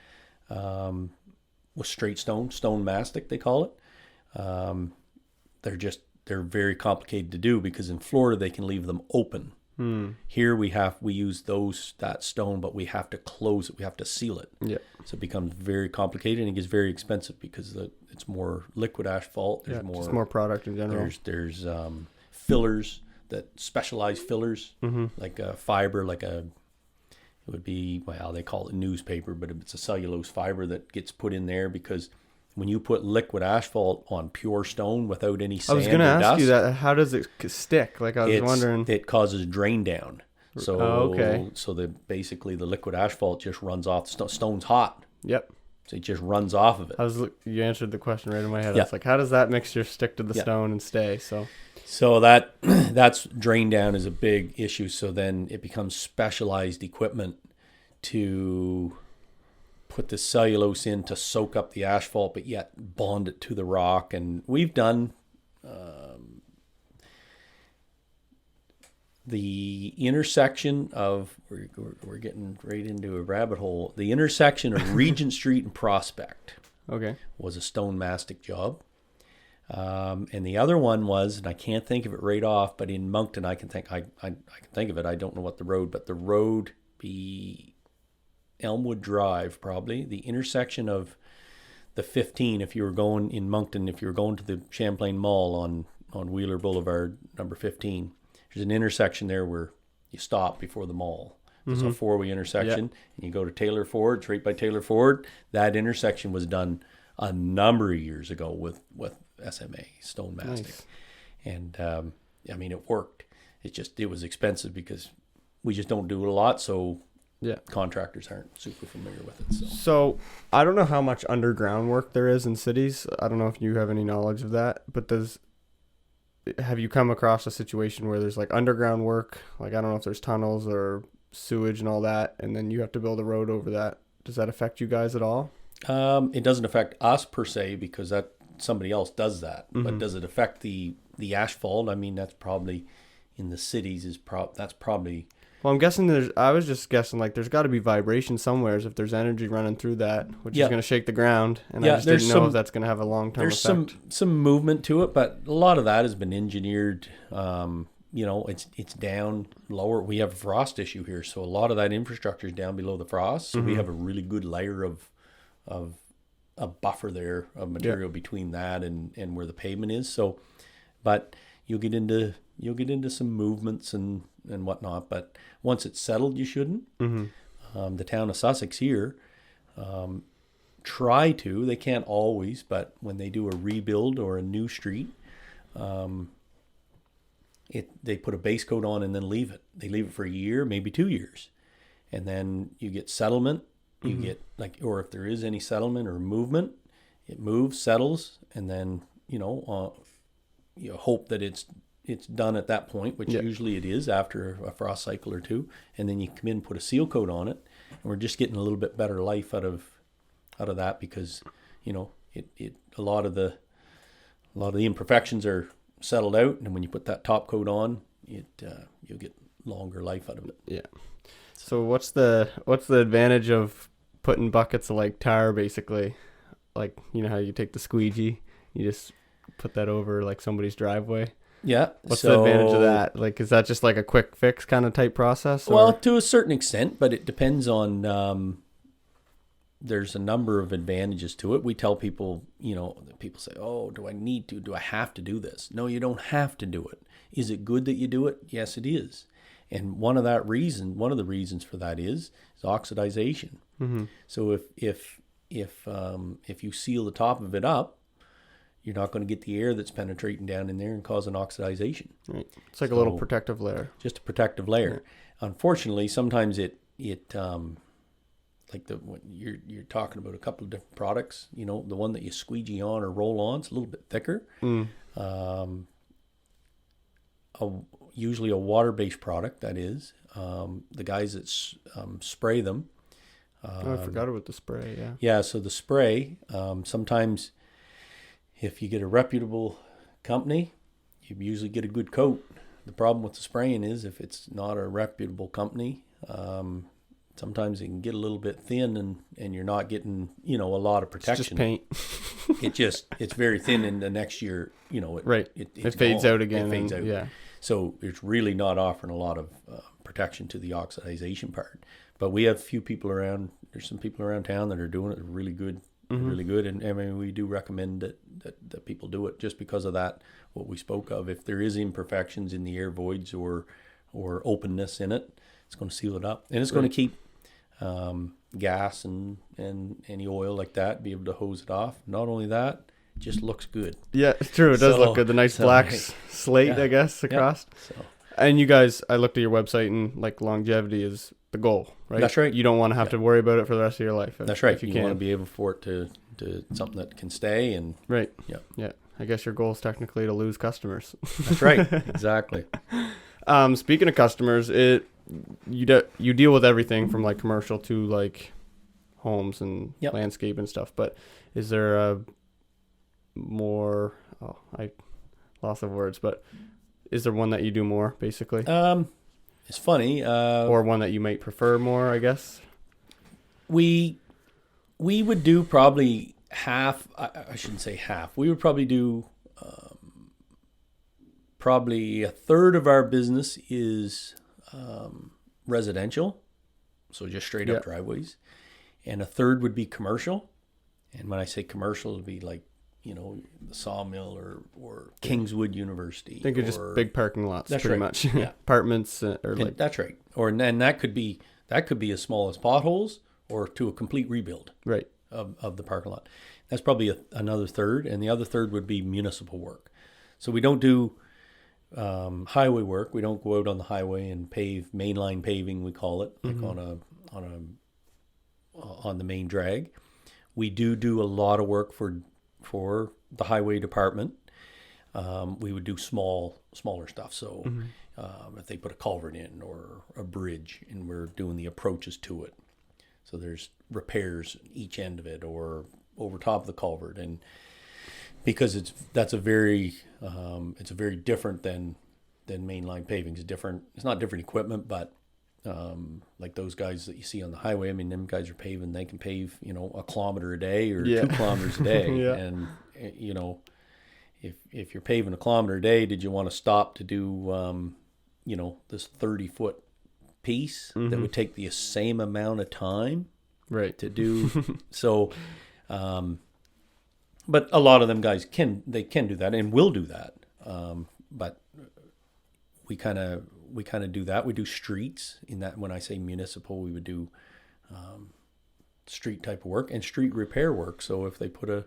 B: with straight stone mastic they call it. They're very complicated to do because in Florida they can leave them open. Here we use that stone, but we have to close it. We have to seal it.
A: Yeah.
B: So it becomes very complicated and it gets very expensive because it's more liquid asphalt. There's
A: just more product in general.
B: There's fillers, specialized fillers, like a fiber, it would be, they call it newspaper, but it's a cellulose fiber that gets put in there because when you put liquid asphalt on pure stone without any sand or dust. I was going to ask
A: you that. How does it stick? I was wondering.
B: It causes drain down. So,
A: okay.
B: So basically the liquid asphalt just runs off. Stone's hot.
A: Yep.
B: So it just runs off of it.
A: You answered the question right in my head.
B: Yeah.
A: I was like, how does that mixture stick to the
B: Yeah.
A: stone and stay?
B: So that's drain down is a big issue. So then it becomes specialized equipment to put the cellulose in to soak up the asphalt, but yet bond it to the rock. And we've done the intersection of, we're getting right into a rabbit hole. The intersection of Regent Street and Prospect was a stone mastic job. And the other one was, and I can't think of it right off, but in Moncton, I can think of it. I don't know what the road, but the road be Elmwood Drive, probably the intersection of the 15. If you were going in Moncton, if you were going to the Champlain Mall on Wheeler Boulevard, number 15, there's an intersection there where you stop before the mall. It's a four-way intersection, and you go to Taylor Ford, it's right by Taylor Ford. That intersection was done a number of years ago with SMA, stone mastic. Nice. And, I mean, it worked. It was expensive because we just don't do it a lot, so contractors aren't super familiar with it.
A: So I don't know how much underground work there is in cities. I don't know if you have any knowledge of that, but have you come across a situation where there's like underground work? Like, I don't know if there's tunnels or sewage and all that, and then you have to build a road over that. Does that affect you guys at all?
B: It doesn't affect us per se because somebody else does that. But does it affect the asphalt? I mean, that's probably in the cities that's probably.
A: Well, I'm guessing I was just guessing like there's got to be vibration somewhere if there's energy running through that, which is going to shake the ground. And I just didn't know if that's going to have a long-term effect.
B: There's some movement to it, but a lot of that has been engineered. It's down lower. We have a frost issue here, so a lot of that infrastructure is down below the frost. So we have a really good layer of a buffer there of material between that and where the pavement is. So, but you'll get into some movements and whatnot. But once it's settled, you shouldn't. The town of Sussex here try to. They can't always, but when they do a rebuild or a new street, they put a base coat on and then leave it. They leave it for a year, maybe 2 years, and then you get settlement. You get or if there is any settlement or movement, it moves, settles, and then you hope that it's done at that point, which usually it is after a frost cycle or two, and then you come in and put a seal coat on it, and we're just getting a little bit better life out of that because a lot of the imperfections are settled out, and when you put that top coat on, you'll get longer life out of it.
A: Yeah. So what's the advantage of putting buckets of like tar basically? Like, you know how you take the squeegee, you just put that over like somebody's driveway?
B: Yeah.
A: What's the advantage of that? Like, is that just like a quick fix kind of type process? Or?
B: Well, to a certain extent, but it depends on, there's a number of advantages to it. We tell people, people say, oh, do I need to? Do I have to do this? No, you don't have to do it. Is it good that you do it? Yes, it is. And one of the reasons for that is oxidization. So if you seal the top of it up, you're not going to get the air that's penetrating down in there and causing oxidization.
A: Right. It's like a little protective layer.
B: Just a protective layer. Yeah. Unfortunately, sometimes it like what you're talking about a couple of different products. The one that you squeegee on or roll on, it's a little bit thicker. Usually a water-based product, that is. The guys that spray them.
A: I forgot about the spray, yeah.
B: Yeah, so the spray, sometimes if you get a reputable company, you usually get a good coat. The problem with the spraying is if it's not a reputable company, sometimes it can get a little bit thin and you're not getting, a lot of protection.
A: It's just paint.
B: It's very thin, and the next year, it
A: fades out again.
B: It fades out.
A: Yeah.
B: So it's really not offering a lot of protection to the oxidization part. But we have a few people around. There's some people around town that are doing it really good, really good. And I mean, we do recommend that people do it just because of that. What we spoke of, if there is imperfections in the air voids or openness in it, it's going to seal it up, and it's going to keep gas and any oil like that, be able to hose it off. Not only that, it just looks good.
A: Yeah, it's true. It does look good. The nice black slate, I guess, across.
B: So.
A: And you guys, I looked at your website, and like longevity is the goal, right?
B: That's right.
A: You don't want to have to worry about it for the rest of your life.
B: That's right.
A: If you
B: want
A: can.
B: to be able for it to something that can stay. And
A: right.
B: Yeah.
A: Yeah. I guess your goal is technically to lose customers.
B: That's right. Exactly.
A: Speaking of customers, you deal with everything from like commercial to like homes and landscape and stuff. But is there a more? Oh, I loss of words. But is there one that you do more, basically?
B: It's funny.
A: Or one that you might prefer more, I guess.
B: We would do probably half. I shouldn't say half. We would probably do probably a third of our business is residential, so just straight up driveways, and a third would be commercial. And when I say commercial, it would be like, the sawmill or Kingswood University.
A: Think of just big parking lots,
B: that's
A: pretty
B: right.
A: much.
B: Yeah.
A: Apartments or like.
B: That's right. And that could be as small as potholes or to a complete rebuild.
A: Right.
B: Of the parking lot. That's probably another third, and the other third would be municipal work. So we don't do highway work. We don't go out on the highway and pave, mainline paving, we call it, like on the main drag. We do a lot of work for the highway department. We would do smaller stuff. So if they put a culvert in or a bridge, and we're doing the approaches to it. So there's repairs each end of it or over top of the culvert, and because it's very different than mainline paving. It's different. It's not different equipment, but like those guys that you see on the highway. I mean, them guys are paving. They can pave, a kilometer a day or 2 kilometers a day, and if you're paving a kilometer a day, did you want to stop to do this 30-foot piece that would take the same amount of time to do? So but a lot of them guys can do that and will do that, but we kind of do that. We do streets. In that, when I say municipal, we would do street type of work and street repair work. So if they put a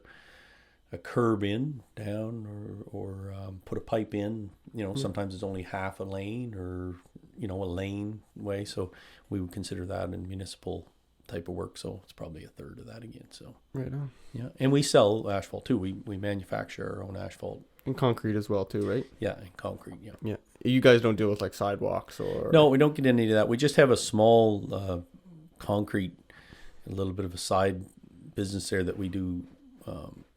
B: curb in down or put a pipe in, sometimes it's only half a lane or a lane way. So we would consider that in municipal type of work. So it's probably a third of that again. So
A: right on.
B: Yeah, and we sell asphalt too. We manufacture our own asphalt
A: and concrete as well too, right?
B: Yeah, and concrete. Yeah.
A: Yeah. You guys don't deal with like sidewalks or?
B: No, we don't get into any of that. We just have a small concrete, a little bit of a side business there that we do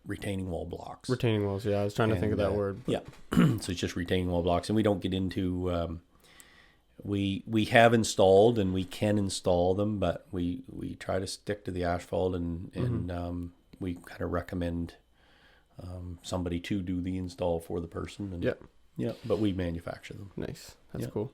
B: retaining wall blocks.
A: Retaining walls, yeah. I was trying to think of that word.
B: Yeah, so it's just retaining wall blocks, and we don't get into. We have installed and we can install them, but we try to stick to the asphalt and we kind of recommend somebody to do the install for the person. And, yeah, but we manufacture them.
A: Nice. That's cool.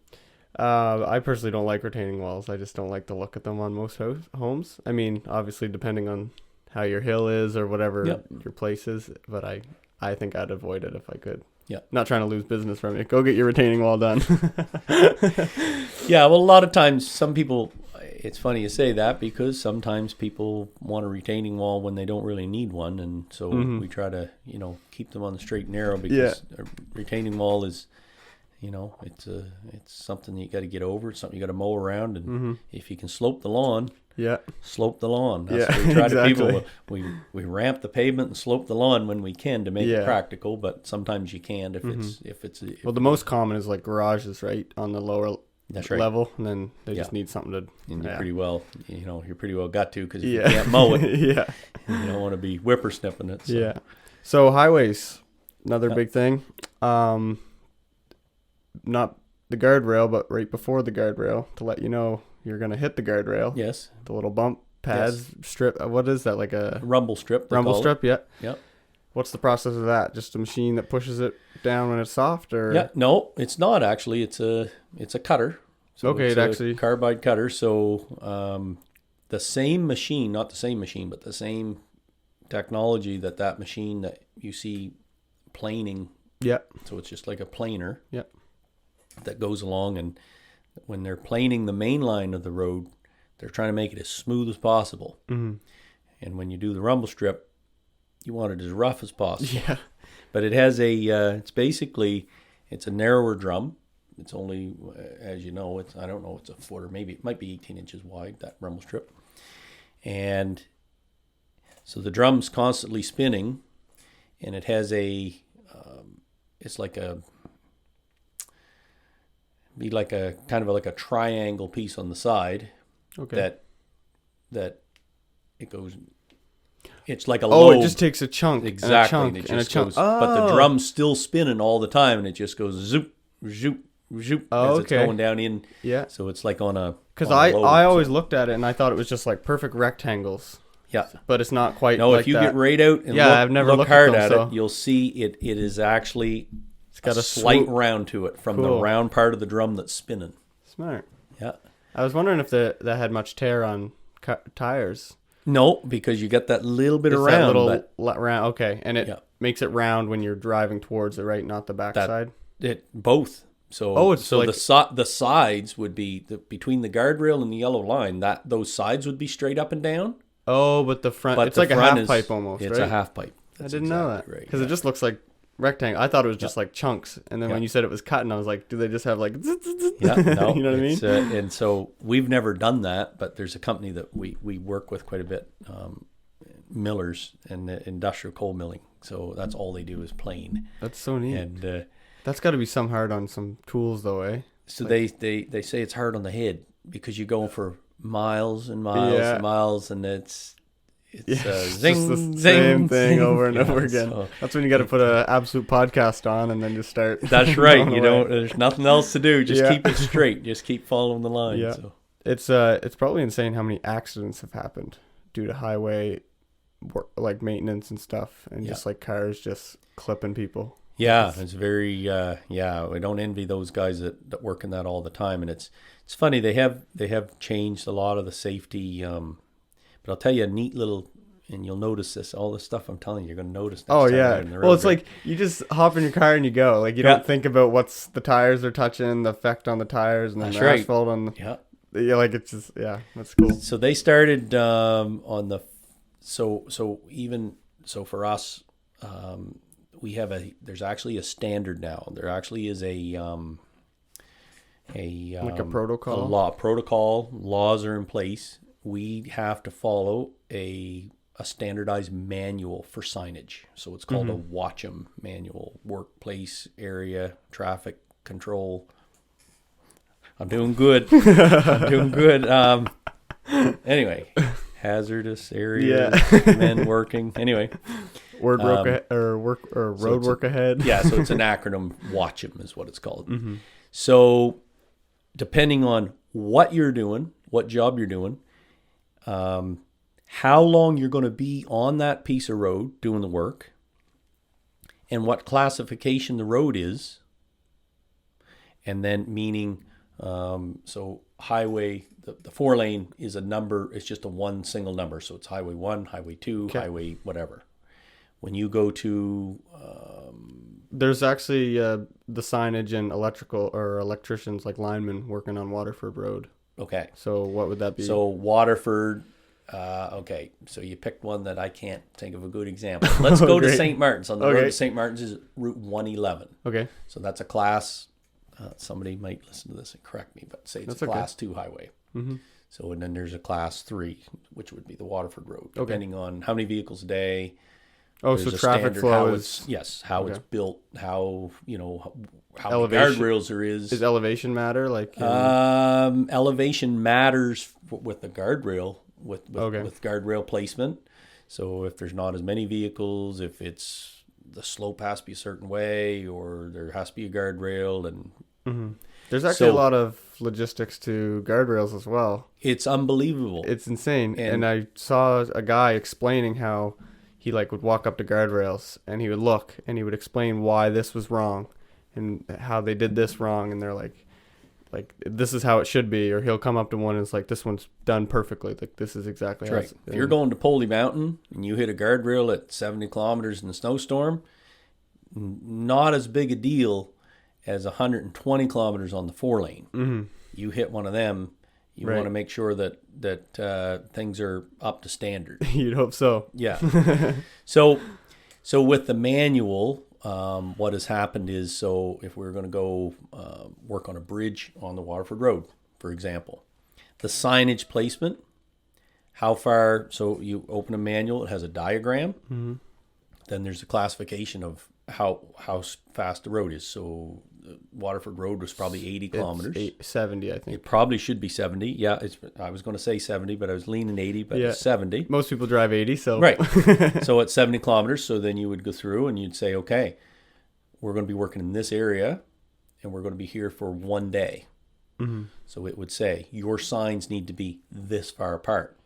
A: I personally don't like retaining walls. I just don't like the look at them on most homes. I mean, obviously depending on how your hill is or whatever your place is, but I think I'd avoid it if I could. Yeah. Not trying to lose business from you. Go get your retaining wall done.
B: Yeah, well, a lot of times some people, it's funny you say that because sometimes people want a retaining wall when they don't really need one. And so we try to, keep them on the straight and narrow because a retaining wall is, it's something you got to get over. It's something you got to mow around. And if you can slope the lawn, slope the lawn. That's what we try to people. We ramp the pavement and slope the lawn when we can to make it practical, but sometimes you can't if it's
A: well, the most common is like garages, right, on the lower level, and then they just need something to.
B: And you're pretty well, you're pretty well got to because if you can't mow it, you don't want to be whippersnipping it. So.
A: Yeah. So highways, another big thing. Not the guardrail, but right before the guardrail to let you know you're going to hit the guardrail.
B: Yes.
A: The little bump pads strip. What is that? Like a
B: rumble strip.
A: Rumble strip. Yeah.
B: Yep.
A: What's the process of that? Just a machine that pushes it down when it's soft, or?
B: Yeah. No, it's not actually. It's a cutter. So
A: okay.
B: It's
A: actually
B: carbide cutter. So the same machine, not the same machine, but the same technology that machine that you see planing.
A: Yeah.
B: So it's just like a planer.
A: Yeah.
B: That goes along, and when they're planing the main line of the road, they're trying to make it as smooth as possible. And when you do the rumble strip, you want it as rough as possible.
A: Yeah.
B: But it has it's a narrower drum It's only, as you know, I don't know, it's a foot or maybe it might be 18 inches wide, that rumble strip. And so the drum's constantly spinning, and it has it's like be like a kind of like a triangle piece on the side.
A: Okay.
B: That it goes. It's like a
A: Oh,
B: lobe.
A: it just takes a chunk.
B: Exactly.
A: And a chunk, and a chunk.
B: Goes, but the drum's still spinning all the time, and it just goes zoop, zoop, zoop as it's going down in.
A: Yeah.
B: So it's like on a.
A: Because I always looked at it and I thought it was just like perfect rectangles.
B: Yeah.
A: But it's not quite.
B: No,
A: like
B: if you
A: that.
B: get right out and
A: I've never
B: look
A: looked
B: hard
A: at them,
B: it, you'll see it is actually.
A: It's got a
B: slight
A: swoop.
B: round to it from the round part of the drum that's spinning.
A: Smart.
B: Yeah.
A: I was wondering if that had much tear on tires.
B: No, because you get that little bit of
A: That
B: round.
A: little round. Okay, and it makes it round when you're driving towards it, right? Not the backside.
B: Both. So
A: it's like,
B: the sides would be between the guardrail and the yellow line. Those sides would be straight up and down.
A: Oh, but the front.
B: But
A: it's like a half pipe almost.
B: It's
A: right?
B: a half pipe.
A: I didn't know that because it just looks like rectangle. I thought it was just like chunks, and then when you said it was cutting, I was like, do they just have like?
B: Yeah, no,
A: you know what I mean.
B: And so we've never done that, but there's a company that we work with quite a bit, millers and industrial coal milling. So that's all they do is plane.
A: That's so neat.
B: And
A: that's got to be some hard on some tools though, eh?
B: So they say it's hard on the head because you go for miles and miles and miles, and it's zing,
A: just the
B: zing,
A: same thing
B: zing.
A: over and over again. So, that's when you got to put an absolute podcast on and then just start.
B: That's right. There's nothing else to do. Just keep it straight. Just keep following the line.
A: Yeah.
B: So.
A: It's probably insane how many accidents have happened due to highway like maintenance and stuff, and just like cars just clipping people.
B: Yeah, it's very we don't envy those guys that work in that all the time, and it's funny they have changed a lot of the safety. But I'll tell you a neat little, and you'll notice this. All the stuff I'm telling you, you're going to notice.
A: Oh yeah. Well, it's like you just hop in your car and you go. Like you don't think about what's the tires are touching, the effect on the tires, and then the asphalt on. Yeah, like it's just that's cool.
B: So they started on the so for us, we have there's actually a standard now. There actually is a protocol. Laws are in place. We have to follow a standardized manual for signage. So it's called a WATCHM manual, workplace area traffic control. I'm doing good. Anyway, hazardous areas, men working. Anyway,
A: road work ahead.
B: Yeah, so it's an acronym. WATCHM is what it's called. Mm-hmm. So depending on what you're doing, what job you're doing, how long you're going to be on that piece of road doing the work, and what classification the road is, and then meaning, so highway, the 4-lane is a number, it's just a one single number, so it's highway 1, highway 2, highway whatever. When you go to...
A: there's actually the signage and electricians like linemen working on Waterford Road.
B: Okay.
A: So what would that be?
B: So Waterford, okay. So you picked one that I can't think of a good example. Let's go to St. Martin's. On the road to St. Martin's is Route 111.
A: Okay.
B: So that's a class, somebody might listen to this and correct me, but say it's a class 2 highway. Mm-hmm. So, and then there's a class 3, which would be the Waterford Road, depending on how many vehicles a day.
A: Oh, so traffic flow
B: is... how it's built, how many guardrails there is.
A: Does elevation matter? Like
B: elevation matters with the guardrail, with guardrail placement. So if there's not as many vehicles, if it's the slope has to be a certain way, or there has to be a guardrail, and
A: there's actually a lot of logistics to guardrails as well.
B: It's unbelievable.
A: It's insane. And I saw a guy explaining how he would walk up to guardrails and he would look and he would explain why this was wrong and how they did this wrong, and they're like this is how it should be, or he'll come up to one and it's like, this one's done perfectly, like this is exactly how
B: right. If you're going to Poley Mountain and you hit a guardrail at 70 kilometers in a snowstorm, not as big a deal as 120 kilometers on the 4-lane. Mm-hmm. You hit one of them, you want to make sure that things are up to standard.
A: You'd hope so.
B: Yeah. So with the manual, what has happened is, so if we're going to go work on a bridge on the Waterford Road, for example, the signage placement, how far, so you open a manual, it has a diagram.
A: Mm-hmm.
B: Then there's a classification of how fast the road is. So Waterford Road was probably 80 kilometers.
A: 70, I think.
B: It probably should be 70. Yeah, I was going to say 70, but I was leaning 80, but it's 70.
A: Most people drive 80, so.
B: Right. So at 70 kilometers, so then you would go through and you'd say, okay, we're going to be working in this area and we're going to be here for 1 day.
A: Mm-hmm.
B: So it would say your signs need to be this far apart.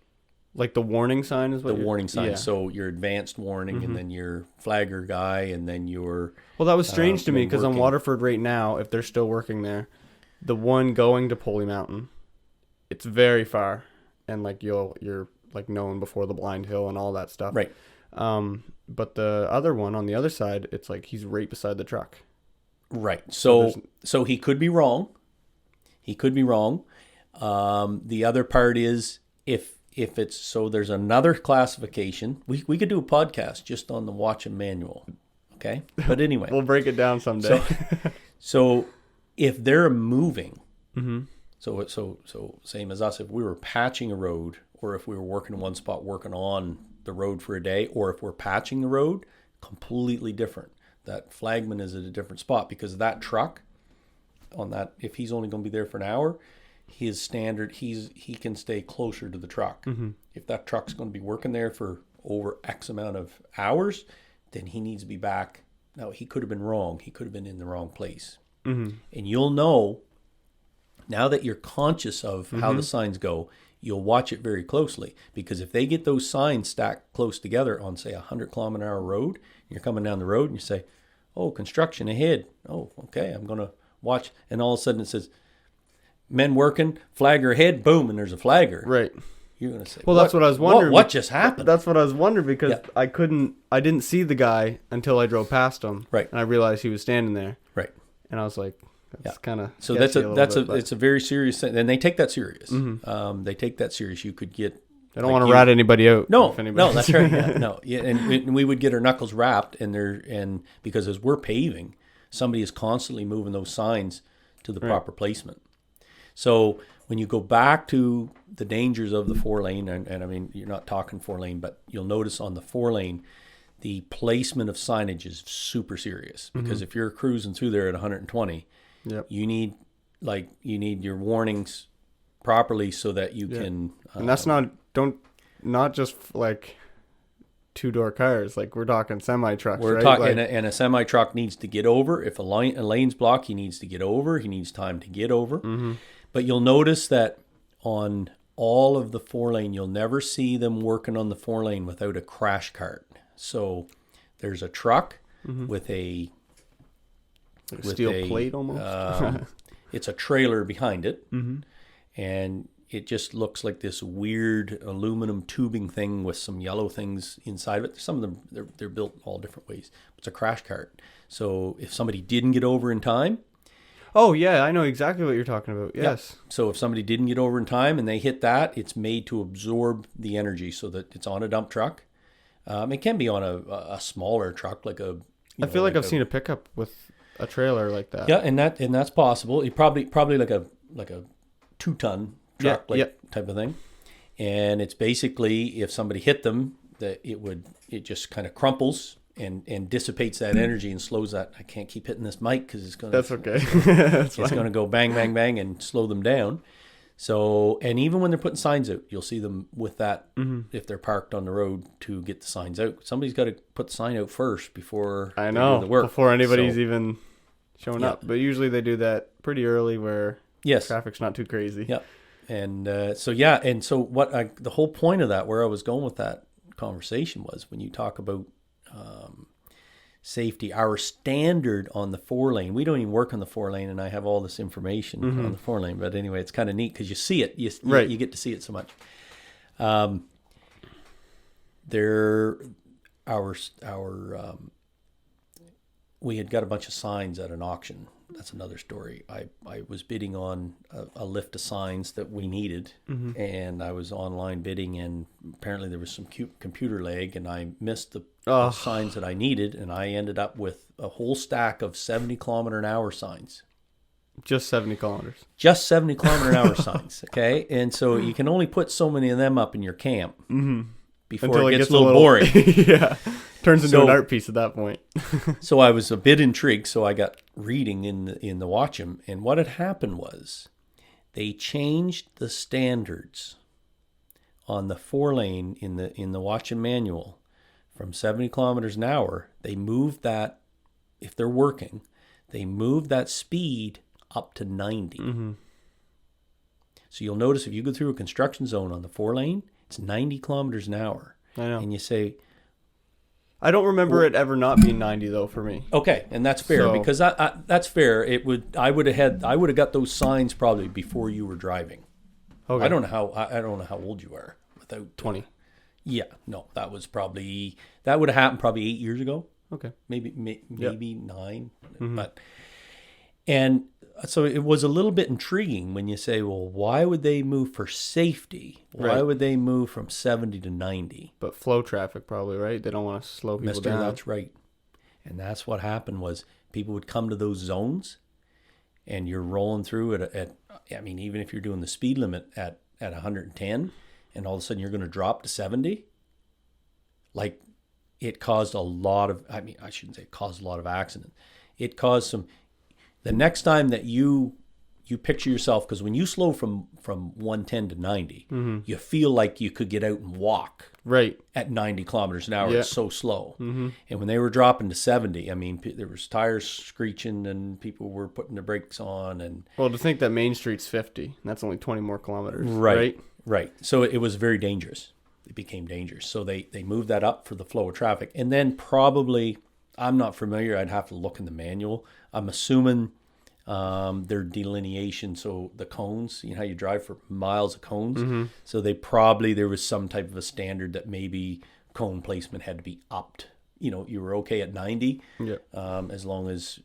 A: Like the warning sign is what
B: the warning sign.
A: Yeah.
B: So your advanced warning, and then your flagger guy, and then your...
A: Well, that was strange to me because on
B: working.
A: Waterford right now, if they're still working there, the one going to Poley Mountain, it's very far, and like you're like known before the blind hill and all that stuff.
B: Right.
A: But the other one on the other side, it's like he's right beside the truck.
B: Right. So he could be wrong. He could be wrong. The other part is if it's, so there's another classification. We could do a podcast just on the watch and manual. Okay. But anyway.
A: We'll break it down someday.
B: So if they're moving,
A: mm-hmm.
B: so same as us, if we were patching a road, or if we were working in one spot, working on the road for a day, or if we're patching the road, completely different. That flagman is at a different spot because that truck on that, if he's only going to be there for an hour, his standard, he can stay closer to the truck.
A: Mm-hmm.
B: If that truck's going to be working there for over X amount of hours, then he needs to be back. Now, he could have been wrong. He could have been in the wrong place.
A: Mm-hmm.
B: And you'll know, now that you're conscious of how
A: mm-hmm.
B: the signs go, you'll watch it very closely. Because if they get those signs stacked close together on, say, a 100-kilometer-hour road, and you're coming down the road and you say, oh, construction ahead. Oh, okay, I'm going to watch. And all of a sudden it says, men working, flagger ahead, boom, and there's a flagger.
A: Right.
B: You're going to say,
A: well, that's what I was wondering.
B: What just happened?
A: That's what I was wondering because I didn't see the guy until I drove past him.
B: Right.
A: And I realized he was standing there.
B: Right.
A: And I was like, that's kind of
B: so it's a very serious thing, and they take that serious. Mm-hmm. They take that serious. You could get.
A: I don't want to rat anybody out.
B: No, that's right. Yeah, no, yeah, and we would get our knuckles wrapped, and because as we're paving, somebody is constantly moving those signs to the proper placement. So when you go back to the dangers of the 4-lane, and I mean, you're not talking 4-lane, but you'll notice on the 4-lane, the placement of signage is super serious because if you're cruising through there at 120, you need your warnings properly so that you can.
A: And that's not just like 2-door cars. Like we're talking semi trucks.
B: We're
A: right?
B: talking, and a semi truck needs to get over. If a lane's blocked, he needs to get over. He needs time to get over. Mm-hmm. But you'll notice that on all of the 4-lane, you'll never see them working on the 4-lane without a crash cart. So there's a truck with a
A: steel plate almost.
B: It's a trailer behind it, and it just looks like this weird aluminum tubing thing with some yellow things inside of it. Some of them they're built all different ways. It's a crash cart. So if somebody didn't get over in time.
A: Oh, yeah, I know exactly what you're talking about. Yes.
B: Yeah. So if somebody didn't get over in time and they hit that, it's made to absorb the energy so that it's on a dump truck. It can be on a smaller truck, like a...
A: I feel like I've seen a pickup with a trailer like that.
B: Yeah, and that's possible. It probably like a 2-ton truck type of thing. And it's basically, if somebody hit them, that it just kind of crumples and dissipates that energy and slows that. I can't keep hitting this mic because it's going to...
A: That's okay. That's
B: it's going to go bang, bang, bang and slow them down. So, and even when they're putting signs out, you'll see them with that if they're parked on the road to get the signs out. Somebody's got to put the sign out first before
A: they do the work. Before anybody's even showing up. But usually they do that pretty early where traffic's not too crazy.
B: Yeah. And so what the whole point of that, where I was going with that conversation was when you talk about safety, our standard on the 4-lane, we don't even work on the 4-lane, and I have all this information on the 4-lane, but anyway, it's kind of neat because you see it, you get to see it so much. We had got a bunch of signs at an auction that's another story. I was bidding on a lift of signs that we needed, and I was online bidding, and apparently there was some computer lag, and I missed the signs that I needed, and I ended up with a whole stack of 70-kilometer-an-hour signs.
A: Just 70 kilometers.
B: Just 70-kilometer-an-hour signs, okay? And so you can only put so many of them up in your camp before
A: Until
B: it gets a little boring.
A: Yeah. Turns into an art piece at that point.
B: So I was a bit intrigued, so I got reading in the Watch'em, and what had happened was they changed the standards on the 4-lane in the Watch'em manual from 70 kilometers an hour. They moved that, if they're working, they moved that speed up to 90. So you'll notice if you go through a construction zone on the 4-lane, it's 90 kilometers an hour.
A: I know.
B: And you say,
A: I don't remember it ever not being 90 though for me.
B: okay, and that's fair because that's fair. I would have got those signs probably before you were driving.
A: Okay.
B: I don't know how old you are without
A: 20.
B: Yeah, no, that would have happened probably 8 years ago.
A: Okay.
B: Maybe 9, but and so it was a little bit intriguing when you say, well, why would they move for safety? Why would they move from 70 to 90?
A: But flow traffic probably, right? They don't want to slow people down.
B: That's right. And that's what happened was people would come to those zones and you're rolling through at I mean, even if you're doing the speed limit at 110 and all of a sudden you're going to drop to 70, like it caused a lot of, I mean, I shouldn't say it caused a lot of accidents. It caused some. The next time that you picture yourself, because when you slow from 110 to 90, you feel like you could get out and walk at 90 kilometers an hour. Yeah. It's so slow. And when they were dropping to 70, I mean, there was tires screeching and people were putting their brakes on. And
A: well, to think that Main Street's 50, and that's only 20 more kilometers.
B: Right. So it was very dangerous. It became dangerous. So they moved that up for the flow of traffic. And then probably, I'm not familiar, I'd have to look in the manual. I'm assuming their delineation, so the cones, you know how you drive for miles of cones? So there was some type of a standard that maybe cone placement had to be upped. You know, you were okay at 90, as long as,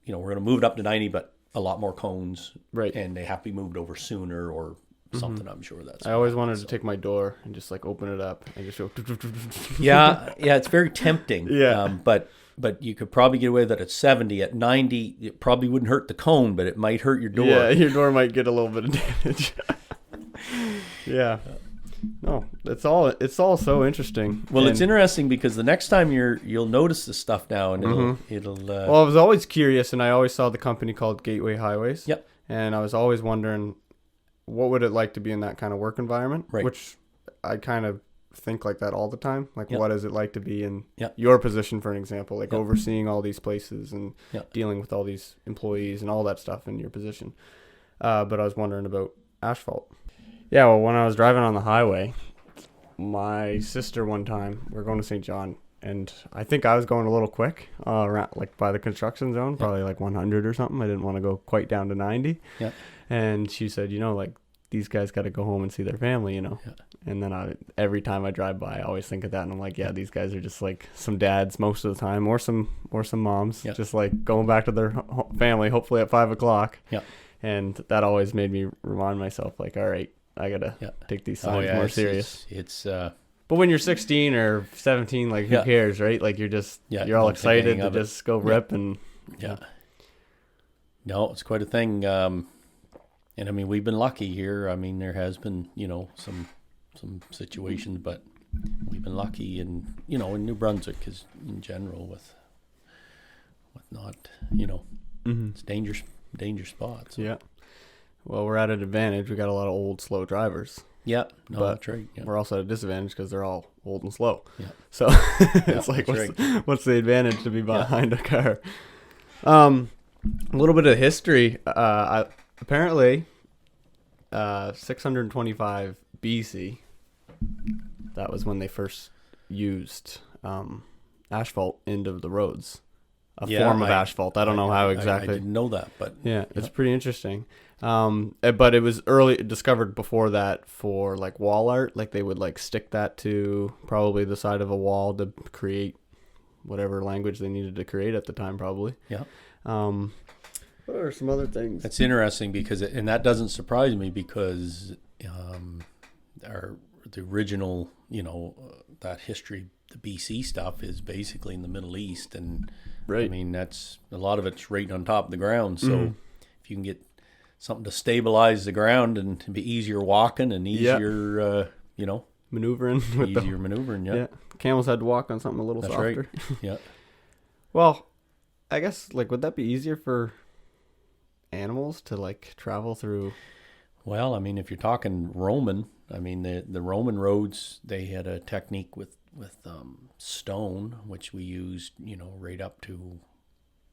B: you know, we're going to move it up to 90, but a lot more cones, and they have to be moved over sooner or something. I'm sure that's.
A: I always wanted to take my door and just like open it up and just go.
B: Yeah, it's very tempting.
A: Yeah,
B: but you could probably get away with it at 70. At 90, it probably wouldn't hurt the cone, but it might hurt your door.
A: Yeah, your door might get a little bit of damage. Yeah. No, it's all so interesting.
B: Well, it's interesting because the next time you'll notice this stuff now, and it'll.
A: Well, I was always curious, and I always saw the company called Gateway Highways.
B: Yep.
A: And I was always wondering, what would it like to be in that kind of work environment?
B: Right.
A: Which I kind of think like that all the time. Like, what is it like to be in
B: Yep.
A: your position, for an example, like
B: Yep.
A: overseeing all these places and
B: Yep.
A: dealing with all these employees and all that stuff in your position. But I was wondering about asphalt. Yeah, well, when I was driving on the highway, my sister one time, we were going to St. John, and I think I was going a little quick, around, like by the construction zone, probably like 100 or something. I didn't want to go quite down to 90.
B: Yeah.
A: And she said, you know, like, these guys got to go home and see their family, you know. Yeah. And then every time I drive by, I always think of that, and I'm like, yeah, these guys are just like some dads most of the time, or some moms, just like going back to their family, hopefully at 5:00.
B: Yeah.
A: And that always made me remind myself, like, all right, I gotta take these signs more serious. But when you're 16 or 17, like, who cares, right? Like, you're just you're all excited to just go rip and
B: No, it's quite a thing. And I mean, we've been lucky here. I mean, there has been, you know, some situations, but we've been lucky in, you know, in New Brunswick, because in general with not, you know, it's dangerous spots.
A: Yeah. Well, we're at an advantage. We got a lot of old, slow drivers.
B: Yeah, no,
A: but
B: that's right. Yeah.
A: We're also at a disadvantage because they're all old and slow.
B: Yeah.
A: So it's like, what's the advantage to be behind a car? A little bit of history. Apparently, 625 BC, that was when they first used asphalt into the roads. A form of asphalt. I don't know how exactly.
B: I didn't know that, but
A: yeah, it's pretty interesting. But it was discovered before that for like wall art. Like they would like stick that to probably the side of a wall to create whatever language they needed to create at the time, probably.
B: Yeah.
A: What are some other things?
B: That's interesting and that doesn't surprise me because the original, that history, the BC stuff is basically in the Middle East, and
A: Right.
B: I mean that's a lot of it's right on top of the ground. So if you can get something to stabilize the ground and to be easier walking and easier,
A: Maneuvering with
B: easier maneuvering. Yeah,
A: camels had to walk on something a little
B: that's
A: softer.
B: right. Yeah.
A: Well, I guess would that be easier for animals to travel through?
B: Well, I mean, if you're talking Roman, I mean the Roman roads, they had a technique with stone, which we used, right up to.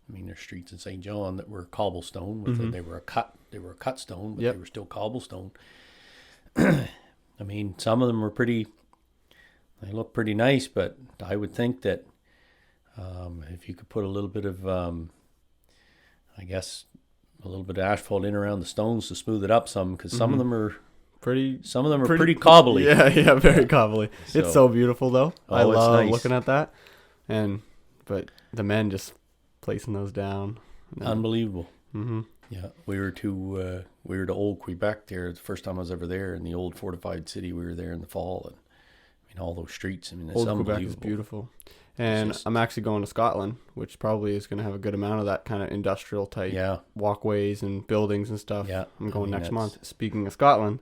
B: I mean, there's streets in St. John that were cobblestone. They were a cut stone, but they were still cobblestone. I mean, some of them were they look pretty nice, but I would think that if you could put a little bit of, I guess, a little bit of asphalt in around the stones to smooth it up some, because some of them are pretty cobbly.
A: Yeah, very cobbly. It's so beautiful though. I love
B: nice.
A: looking at that, but the men just placing those down.
B: Unbelievable. Mm-hmm. Yeah, we were to Old Quebec there. The first time I was ever there in the old fortified city. We were there in the fall, and I mean all those streets. I mean, it's
A: Old
B: unbelievable.
A: Quebec is beautiful. And I'm actually going to Scotland, which probably is going to have a good amount of that kind of industrial type walkways and buildings and stuff.
B: Yeah,
A: I'm going next month. Speaking of Scotland,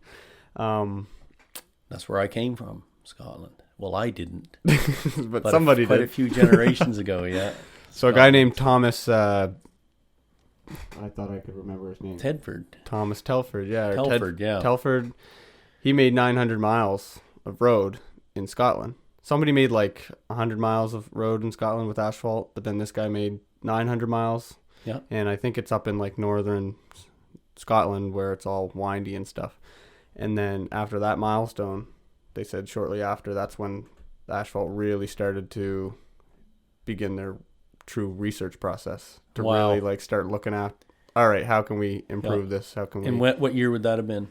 B: that's where I came from, Scotland. Well, I didn't,
A: but somebody
B: quite
A: did.
B: a few generations ago. Yeah.
A: So a guy named Thomas. I thought I could remember his name. Thomas Telford. Yeah. Telford. He made 900 miles of road in Scotland. Somebody made 100 miles of road in Scotland with asphalt, but then this guy made 900 miles.
B: Yeah.
A: And I think it's up in northern Scotland where it's all windy and stuff. And then after that milestone, they said shortly after, that's when the asphalt really started to begin their true research process to really start looking at, all right, how can we improve this? How can we?
B: And what year would that have been?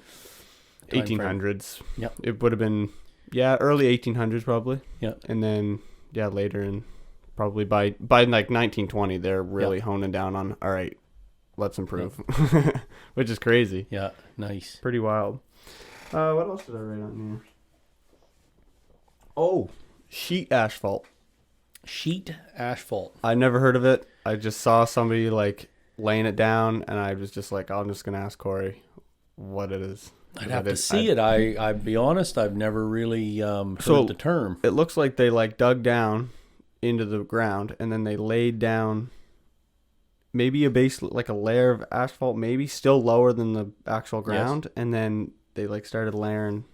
A: 1800s.
B: Yeah.
A: It would have been, early 1800s probably.
B: Yeah.
A: And then, later in probably by 1920, they're really honing down on, all right, let's improve, which is crazy.
B: Yeah. Nice.
A: Pretty wild. What else did I write on here? Oh, sheet asphalt.
B: Sheet asphalt.
A: I never heard of it. I just saw somebody laying it down, and I was just I'm just gonna ask Corey what it is.
B: I'd have to see it. I'd be honest, I've never really heard the term.
A: It looks like they dug down into the ground, and then they laid down maybe a base, a layer of asphalt, maybe still lower than the actual ground, and then they started layering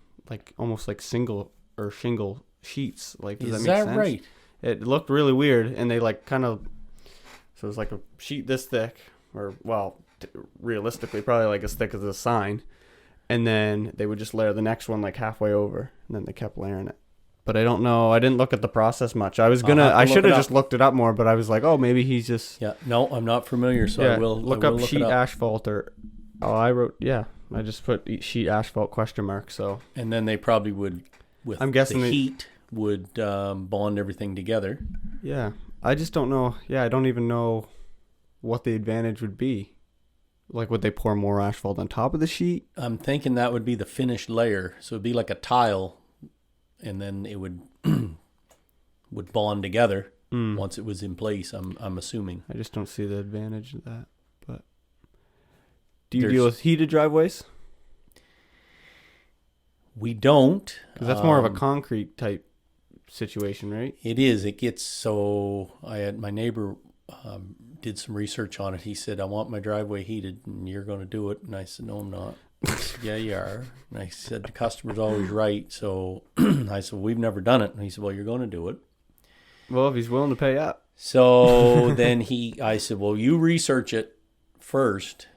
A: almost single or shingle sheets. Does that make sense?
B: Right?
A: It looked really weird, and they so it was a sheet this thick, or realistically probably as thick as a sign, and then they would just layer the next one halfway over, and then they kept layering it. But I don't know. I didn't look at the process much. I should have just looked it up more, but I was oh, maybe he's just.
B: Yeah. No, I'm not familiar, so I will
A: look up sheet asphalt I wrote. Yeah, I just put sheet asphalt ? So.
B: And then they probably would, with
A: I'm guessing
B: the heat, would bond everything together.
A: Yeah, I just don't know. Yeah, I don't even know what the advantage would be. Would they pour more asphalt on top of the sheet?
B: I'm thinking that would be the finished layer. So it'd be like a tile, and then it would bond together once it was in place. I'm assuming.
A: I just don't see the advantage of that. But do you deal with heated driveways?
B: We don't,
A: because that's more of a concrete type situation, right?
B: It is. It gets so. I had my neighbor did some research on it. He said, "I want my driveway heated, and you're going to do it." And I said, "No, I'm not." He said, "Yeah, you are." And I said, "The customer's always right." So I said, "We've never done it." And he said, "Well, you're going to do it."
A: Well, if he's willing to pay up.
B: So then I said, "Well, you research it first,"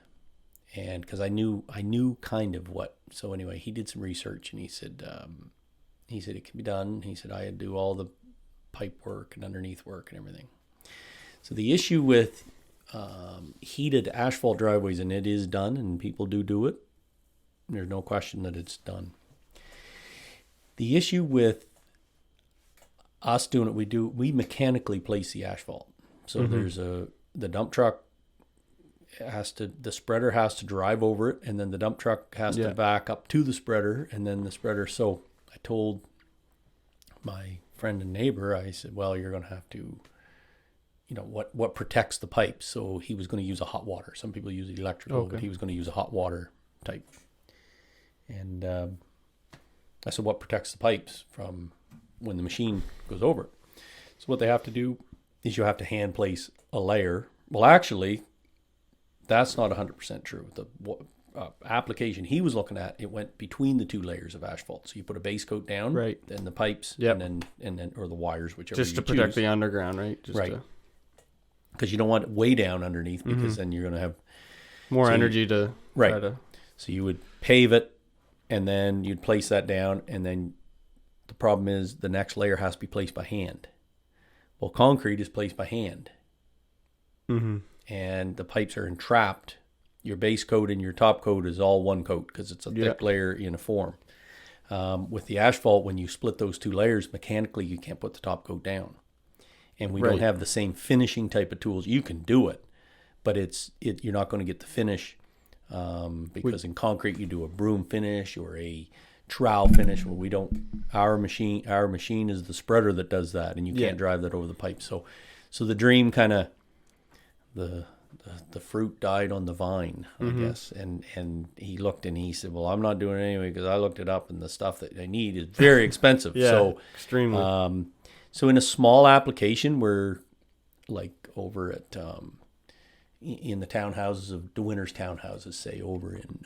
B: and because I knew kind of what. So anyway, he did some research, and he said it can be done. He said I had to do all the pipe work and underneath work and everything. So the issue with heated asphalt driveways, and it is done, and people do it. There's no question that it's done. The issue with us doing it, we mechanically place the asphalt. So there's the dump truck the spreader has to drive over it, and then the dump truck has to back up to the spreader, and then the spreader. So I told my friend and neighbor, I said, well, you're going to have to, what protects the pipes. So he was going to use a hot water. Some people use electrical, but he was going to use a hot water type. And I said, what protects the pipes from when the machine goes over it? So what they have to do is you have to hand place a layer. Well, actually, that's not 100% true. The application he was looking at, it went between the two layers of asphalt. So you put a base coat down,
A: right,
B: then the pipes, and then or the wires, whichever.
A: Just to protect the underground, right?
B: Because you don't want it way down underneath, because then you're going to have
A: more energy to try to.
B: So you would pave it, and then you'd place that down, and then the problem is the next layer has to be placed by hand. Well, concrete is placed by hand, and the pipes are entrapped. Your base coat and your top coat is all one coat because it's a thick layer in a form. With the asphalt, when you split those two layers, mechanically you can't put the top coat down. And we don't have the same finishing type of tools. You can do it, but you're not going to get the finish because in concrete you do a broom finish or a trowel finish. Well, we don't. Our machine is the spreader that does that, and you can't drive that over the pipe. So the dream kind of the fruit died on the vine, I guess. And he looked and he said, well, I'm not doing it anyway because I looked it up and the stuff that I need is very expensive. So
A: extremely.
B: So in a small application, we're like over at in the townhouses of De Winter's townhouses, say over in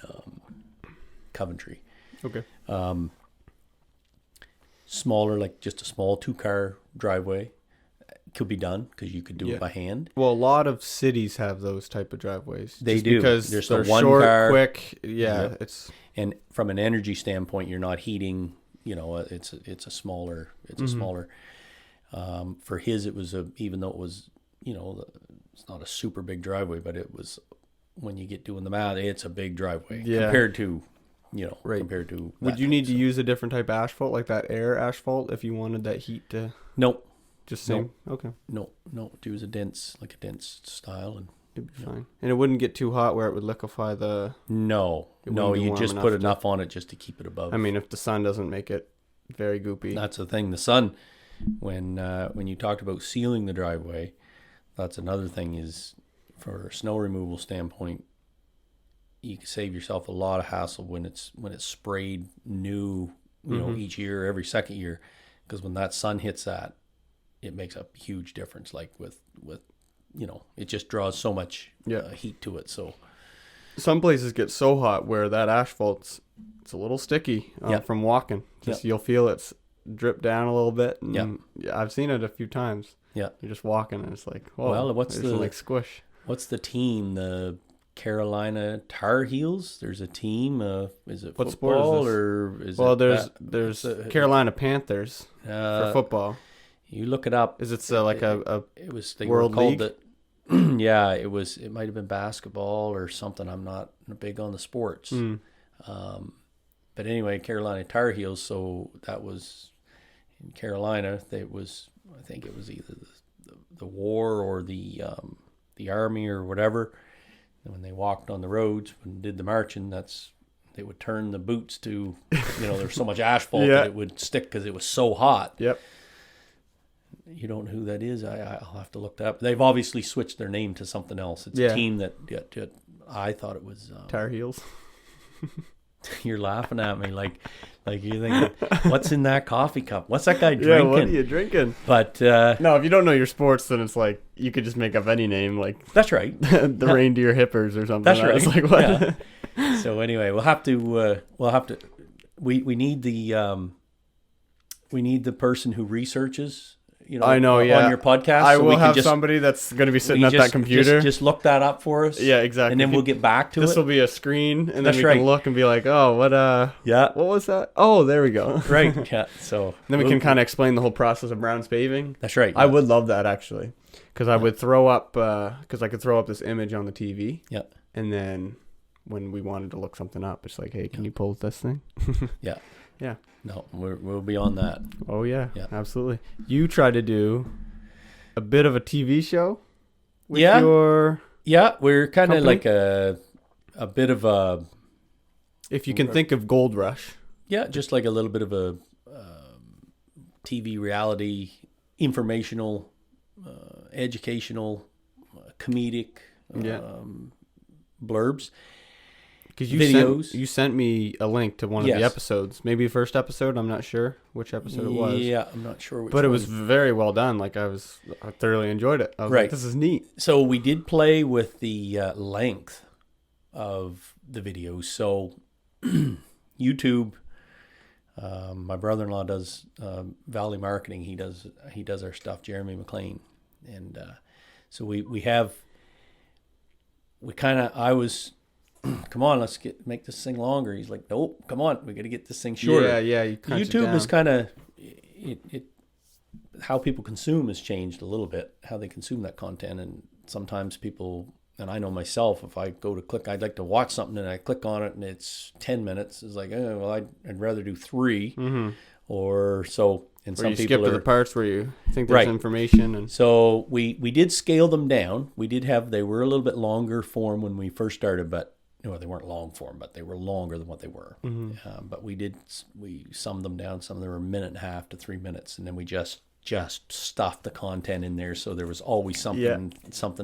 B: Coventry.
A: Okay.
B: Smaller, like just a small 2-car driveway. Could be done because you could do it by hand.
A: Well, a lot of cities have those type of driveways.
B: They do
A: because
B: there's
A: they're
B: one
A: short,
B: car,
A: quick. Yeah, it's
B: and from an energy standpoint, you're not heating. It's a smaller. It's a smaller. For his, it was even though it was it's not a super big driveway, but it was when you get doing the math, it's a big driveway compared to. Compared to.
A: Would you need to use a different type of asphalt, like that air asphalt, if you wanted that heat to?
B: Nope.
A: Just same. Okay.
B: No. Use a dense style, and
A: it'd be fine. And it wouldn't get too hot where it would liquefy the.
B: No. You just put enough on it just to keep it above.
A: I mean, if the sun doesn't make it very goopy.
B: That's the thing. The sun, when you talked about sealing the driveway, that's another thing. Is for a snow removal standpoint, you can save yourself a lot of hassle when it's sprayed new, each year, every second year, because when that sun hits that. It makes a huge difference. Like with it just draws so much heat to it. So
A: some places get so hot where that asphalt's a little sticky from walking. You'll feel it's drip down a little bit. And I've seen it a few times. Yeah, you're just walking and it's like, whoa, well, what's the like squish?
B: What's the team? The Carolina Tar Heels. There's a team. Is it
A: what
B: football
A: sport is
B: or is
A: well,
B: it?
A: There's Carolina Panthers for football.
B: You look it up.
A: Is it like a
B: it was they
A: World
B: were called
A: League?
B: Yeah, it was. It might have been basketball or something. I'm not big on the sports. But anyway, Carolina Tar Heels. So that was in Carolina. I think it was either the war or the army or whatever. And when they walked on the roads and did the marching, they would turn the boots to there's so much asphalt that it would stick because it was so hot.
A: Yep.
B: You don't know who that is? I'll have to look that up. They've obviously switched their name to something else. It's a team that I thought it was
A: Tar Heels.
B: You're laughing at me like you're thinking, what's in that coffee cup? What's that guy drinking?
A: Yeah, what are you drinking?
B: But
A: no, if you don't know your sports, then it's like you could just make up any name, like
B: that's right,
A: the Reindeer Hippers or something.
B: That's right.
A: It's like what?
B: Yeah. So anyway, we'll have to. We need the person who researches.
A: I know,
B: on your podcast.
A: I will have somebody that's going to be sitting at that computer.
B: Just look that up for us.
A: Yeah, exactly.
B: And then we'll get back to it.
A: This will be a screen, and then we can look and be like, oh, what was that? Oh, there we go.
B: Right, yeah. So
A: then we can kind of explain the whole process of Brown's paving.
B: That's right.
A: I would love that, actually, because I would throw up, because I could throw up this image on the TV.
B: Yeah.
A: And then when we wanted to look something up, it's like, hey, can you pull this thing?
B: Yeah.
A: Yeah.
B: No, we'll be on that.
A: Oh, yeah, absolutely. You try to do a bit of a TV show with your
B: Yeah, we're kind of
A: company?
B: like a bit of a,
A: If you can think of Gold Rush.
B: yeah, just like a little bit of a TV reality, informational, educational, comedic
A: Yeah.
B: blurbs,
A: Because
B: videos.
A: you sent me a link to one of the
B: Yes.
A: episodes. Maybe the first episode. I'm not sure which episode it was.
B: Yeah, I'm not sure which
A: But it
B: one.
A: was very well done. Like I thoroughly enjoyed it. I was
B: Right.
A: like, this is neat.
B: So we did play with the length of the videos. So YouTube, my brother-in-law does Valley Marketing. He does our stuff, Jeremy McLean, and so we I was, come on, let's make this thing longer. He's like, nope, come on, we got to get this thing shorter.
A: Yeah. You crunch it
B: YouTube
A: down.
B: is kind of it how people consume has changed a little bit, how they consume that content. And sometimes people, and I know myself, if I go to click, I'd like to watch something and I click on it and it's 10 minutes. It's like, oh, well, I'd rather do 3 or so. And
A: Or
B: some
A: you
B: people
A: skip to
B: are,
A: the parts where you think there's
B: Right.
A: information. And
B: so we did scale them down. They were a little bit longer form when we first started, but no, they weren't long form, but they were longer than what they were. But we summed them down. Some of them were a minute and a half to 3 minutes, and then we just stuffed the content in there, so there was always something happening.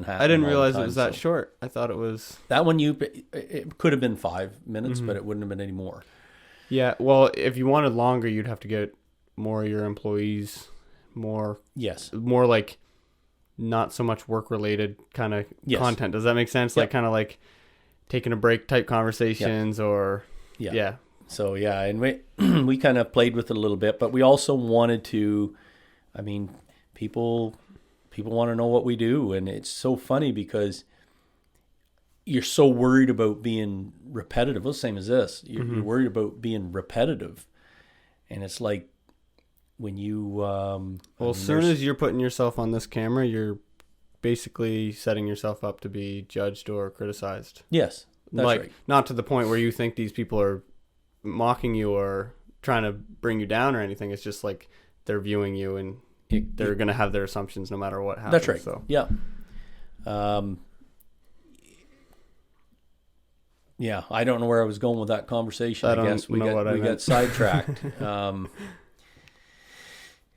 A: I didn't
B: all the
A: realize it
B: time.
A: was that
B: So
A: short. I thought it was.
B: that one it could have been 5 minutes, but it wouldn't have been any more.
A: Yeah. Well, if you wanted longer, you'd have to get more of your employees, more
B: Yes.
A: like not so much work related kind of
B: Yes.
A: content. Does that make sense?
B: Yep.
A: Like kind of like taking a break type conversations or yeah.
B: So yeah, and we we kind of played with it a little bit, but we also wanted to. I mean, people want to know what we do, and it's so funny because you're so worried about being repetitive. Well, same as this. You're worried about being repetitive, and it's like when you.
A: Well, as soon as you're putting yourself on this camera, you're basically setting yourself up to be judged or criticized.
B: Yes, that's
A: like
B: right.
A: not to the point where you think these people are mocking you or trying to bring you down or anything. It's just like they're viewing you and they're going to have their assumptions no matter what happens.
B: That's right.
A: So
B: Yeah. Yeah, I don't know where I was going with that conversation. I guess we got sidetracked.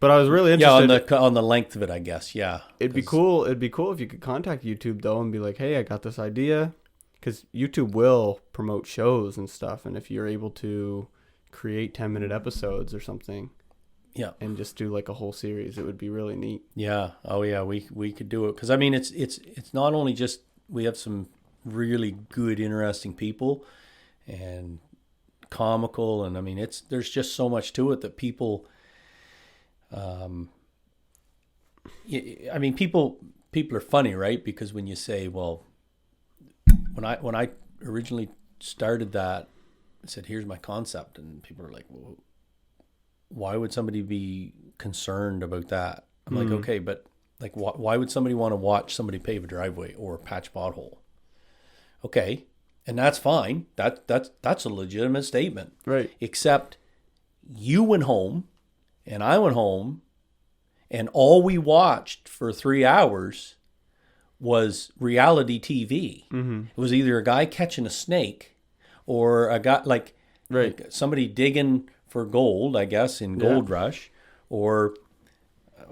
A: But I was really interested.
B: On the length of it, I guess. Yeah,
A: It'd be cool if you could contact YouTube though and be like, "Hey, I got this idea," because YouTube will promote shows and stuff, and if you're able to create 10-minute episodes or something,
B: yeah,
A: and just do like a whole series, it would be really neat.
B: Yeah. Oh yeah, we could do it because I mean it's not only just we have some really good, interesting people and comical, and I mean there's just so much to it that people. I mean, people are funny, right? Because when you say, well, when I originally started that, I said, here's my concept. And people are like, well, why would somebody be concerned about that? I'm like, okay, but like, why would somebody want to watch somebody pave a driveway or patch pothole? Okay. And that's fine. That's a legitimate statement.
A: Right.
B: Except you went home and I went home, and all we watched for 3 hours was reality TV. It was either a guy catching a snake or a guy like somebody digging for gold, I guess, in Gold Rush, or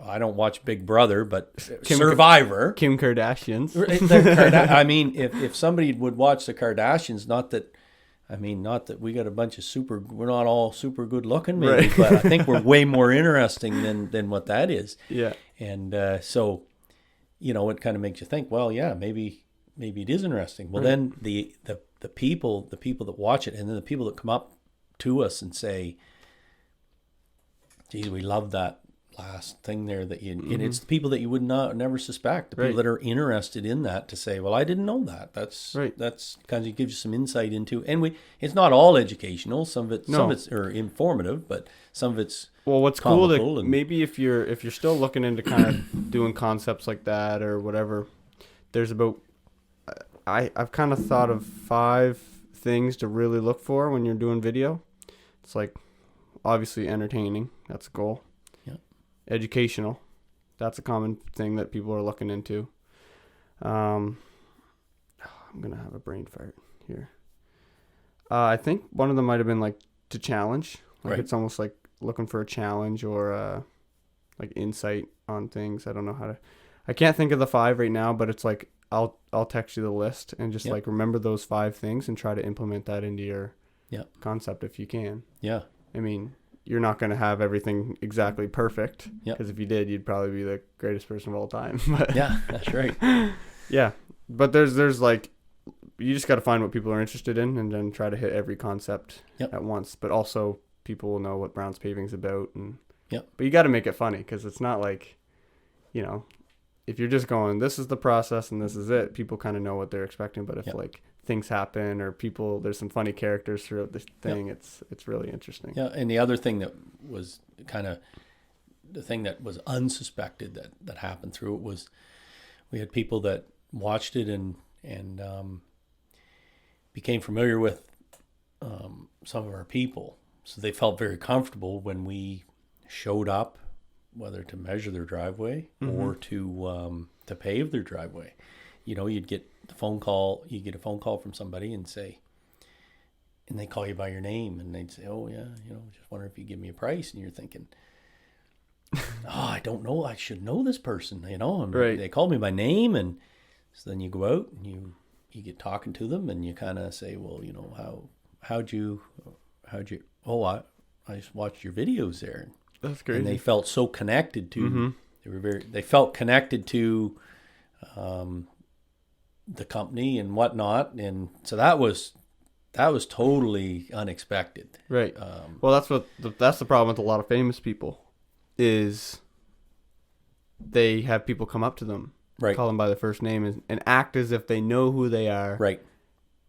B: I don't watch Big Brother, but Survivor.
A: Kim Kardashians.
B: I mean, if somebody would watch the Kardashians, not that we got a bunch of we're not all super good looking, maybe, but I think we're way more interesting than what that is.
A: Yeah.
B: And so, it kind of makes you think, well, yeah, maybe it is interesting. Well, then the people that watch it, and then the people that come up to us and say, geez, we love that last thing there and it's the people that you would never suspect, the people that are interested in that, to say, well, I didn't know that. That's kind of gives you some insight into, and it's not all educational. Some of it's or informative, but some of it's
A: what's cool to maybe if you're still looking into kind of doing concepts like that or whatever, there's about I've kind of thought of 5 things to really look for when you're doing video. It's like obviously entertaining, that's a goal. Educational, that's a common thing that people are looking into. I'm gonna have a brain fart here. I think one of them might have been like to challenge. Like
B: Right.
A: it's almost like looking for a challenge or like insight on things. I don't know how to. I can't think of the 5 right now, but it's like I'll text you the list and just
B: Yep.
A: like remember those 5 things and try to implement that into your
B: Yep.
A: concept if you can.
B: Yeah.
A: I mean, you're not going to have everything exactly perfect
B: Yep.
A: because if you did, you'd probably be the greatest person of all time. But
B: Yeah, that's right.
A: yeah, but there's like you just got to find what people are interested in and then try to hit every concept
B: Yep.
A: at once. But also people will know what Brown's Paving's about, and
B: Yep.
A: but you got to make it funny because it's not like, you know, if you're just going this is the process and this is it, people kind of know what they're expecting. But if
B: Yep.
A: like things happen or people there's some funny characters throughout the thing, it's really interesting.
B: Yeah, and the other thing that was kind of the thing that was unsuspected that happened through it was we had people that watched it and became familiar with some of our people, so they felt very comfortable when we showed up, whether to measure their driveway or to pave their driveway. You know, you'd get a phone call from somebody and they call you by your name and they'd say, "Oh yeah, you know, just wonder if you give me a price." And you're thinking, "Oh, I don't know. I should know this person." You know, and
A: Right.
B: they called me by name, and so then you go out and you get talking to them, and you kind of say, "Well, you know, how'd you? Oh, I just watched your videos there."
A: That's crazy.
B: And they felt so connected to.
A: Mm-hmm.
B: They felt connected to the company and whatnot, and so that was totally unexpected.
A: Right. Well, that's the problem with a lot of famous people, is they have people come up to them,
B: Right.
A: call them by their first name, and act as if they know who they are
B: Right.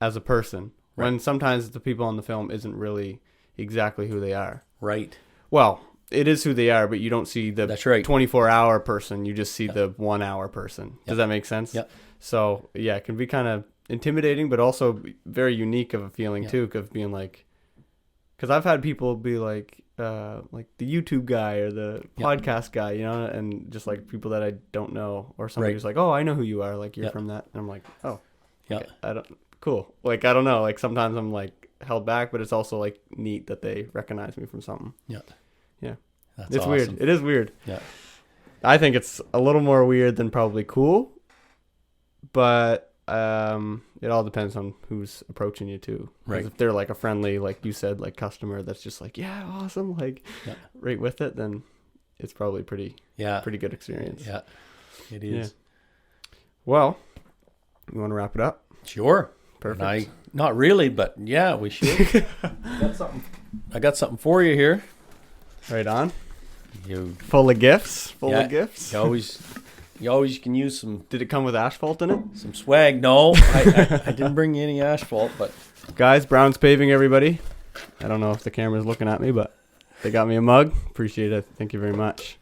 A: as a person.
B: Right.
A: When sometimes the people on the film isn't really exactly who they are.
B: Right.
A: Well, it is who they are, but you don't see the
B: That's right.
A: 24-hour person. You just see the 1-hour person.
B: Yep.
A: Does that make sense?
B: Yep.
A: So, yeah, it can be kind of intimidating, but also very unique of a feeling,
B: Yep.
A: too, of being like... Because I've had people be like the YouTube guy or the
B: Yep.
A: podcast guy, you know, and just like people that I don't know, or somebody
B: Right.
A: who's like, "Oh, I know who you are, like you're
B: Yep.
A: from that," and I'm like, "Oh,
B: Yeah.
A: okay, I don't, cool." Like I don't know, like sometimes I'm like held back, but it's also like neat that they recognize me from something.
B: Yeah.
A: Yeah,
B: That's
A: it's
B: awesome.
A: weird. It is weird.
B: Yeah.
A: I think it's a little more weird than probably cool, but it all depends on who's approaching you too. 'Cause
B: Right.
A: if they're like a friendly, like you said, like customer that's just like, yeah, awesome, like
B: Yeah.
A: right with it, then it's probably pretty good experience.
B: Yeah. It is.
A: Well, you want to wrap it up?
B: Sure.
A: Perfect.
B: And not really, but yeah, we should. I got something for you here.
A: Right on.
B: You
A: Full of gifts. Full
B: Yeah.
A: of gifts.
B: you always can use some
A: Did it come with asphalt in it?
B: swag. No, I didn't bring you any asphalt, but
A: Guys, Brown's Paving, everybody. I don't know if the camera's looking at me, but they got me a mug. Appreciate it. Thank you very much.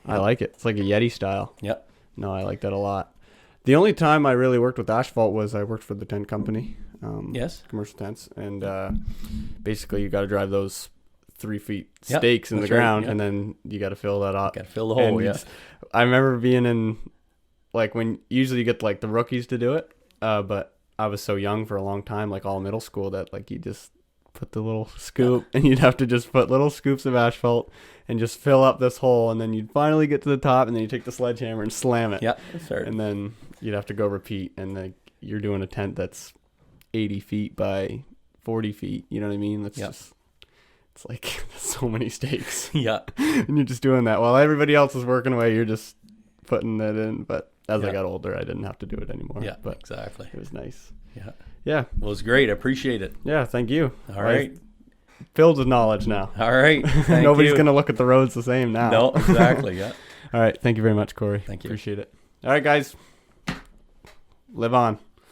A: I like it. It's like a Yeti style.
B: yeah.
A: No, I like that a lot. The only time I really worked with asphalt was I worked for the tent company.
B: Yes.
A: Commercial tents. And basically you got to drive those 3 feet
B: Yep,
A: stakes in the
B: that's right,
A: ground,
B: yep.
A: and then you got to fill that up.
B: Got to fill the hole.
A: And
B: Yeah.
A: I remember being in, like, when usually you get like the rookies to do it, but I was so young for a long time, like all middle school, that like you just put the little scoop and you'd have to just put little scoops of asphalt and just fill up this hole, and then you'd finally get to the top, and then you take the sledgehammer and slam it.
B: Yeah. That's right.
A: And then you'd have to go repeat, and like you're doing a tent that's 80 feet by 40 feet. You know what I mean? That's
B: Yep.
A: just, it's like so many stakes.
B: Yeah.
A: And you're just doing that while everybody else is working away. You're just putting it in. But as I
B: Yeah.
A: got older, I didn't have to do it anymore.
B: Yeah.
A: But
B: Exactly.
A: it was nice.
B: Yeah.
A: Yeah.
B: Well, it's great. I appreciate it.
A: Yeah. Thank you.
B: All right.
A: Filled with knowledge now.
B: All right. Thank
A: Nobody's
B: you.
A: going to look at the roads the same now.
B: No, exactly. Yeah.
A: All right. Thank you very much, Corey.
B: Thank you.
A: Appreciate it. All right, guys. Live on.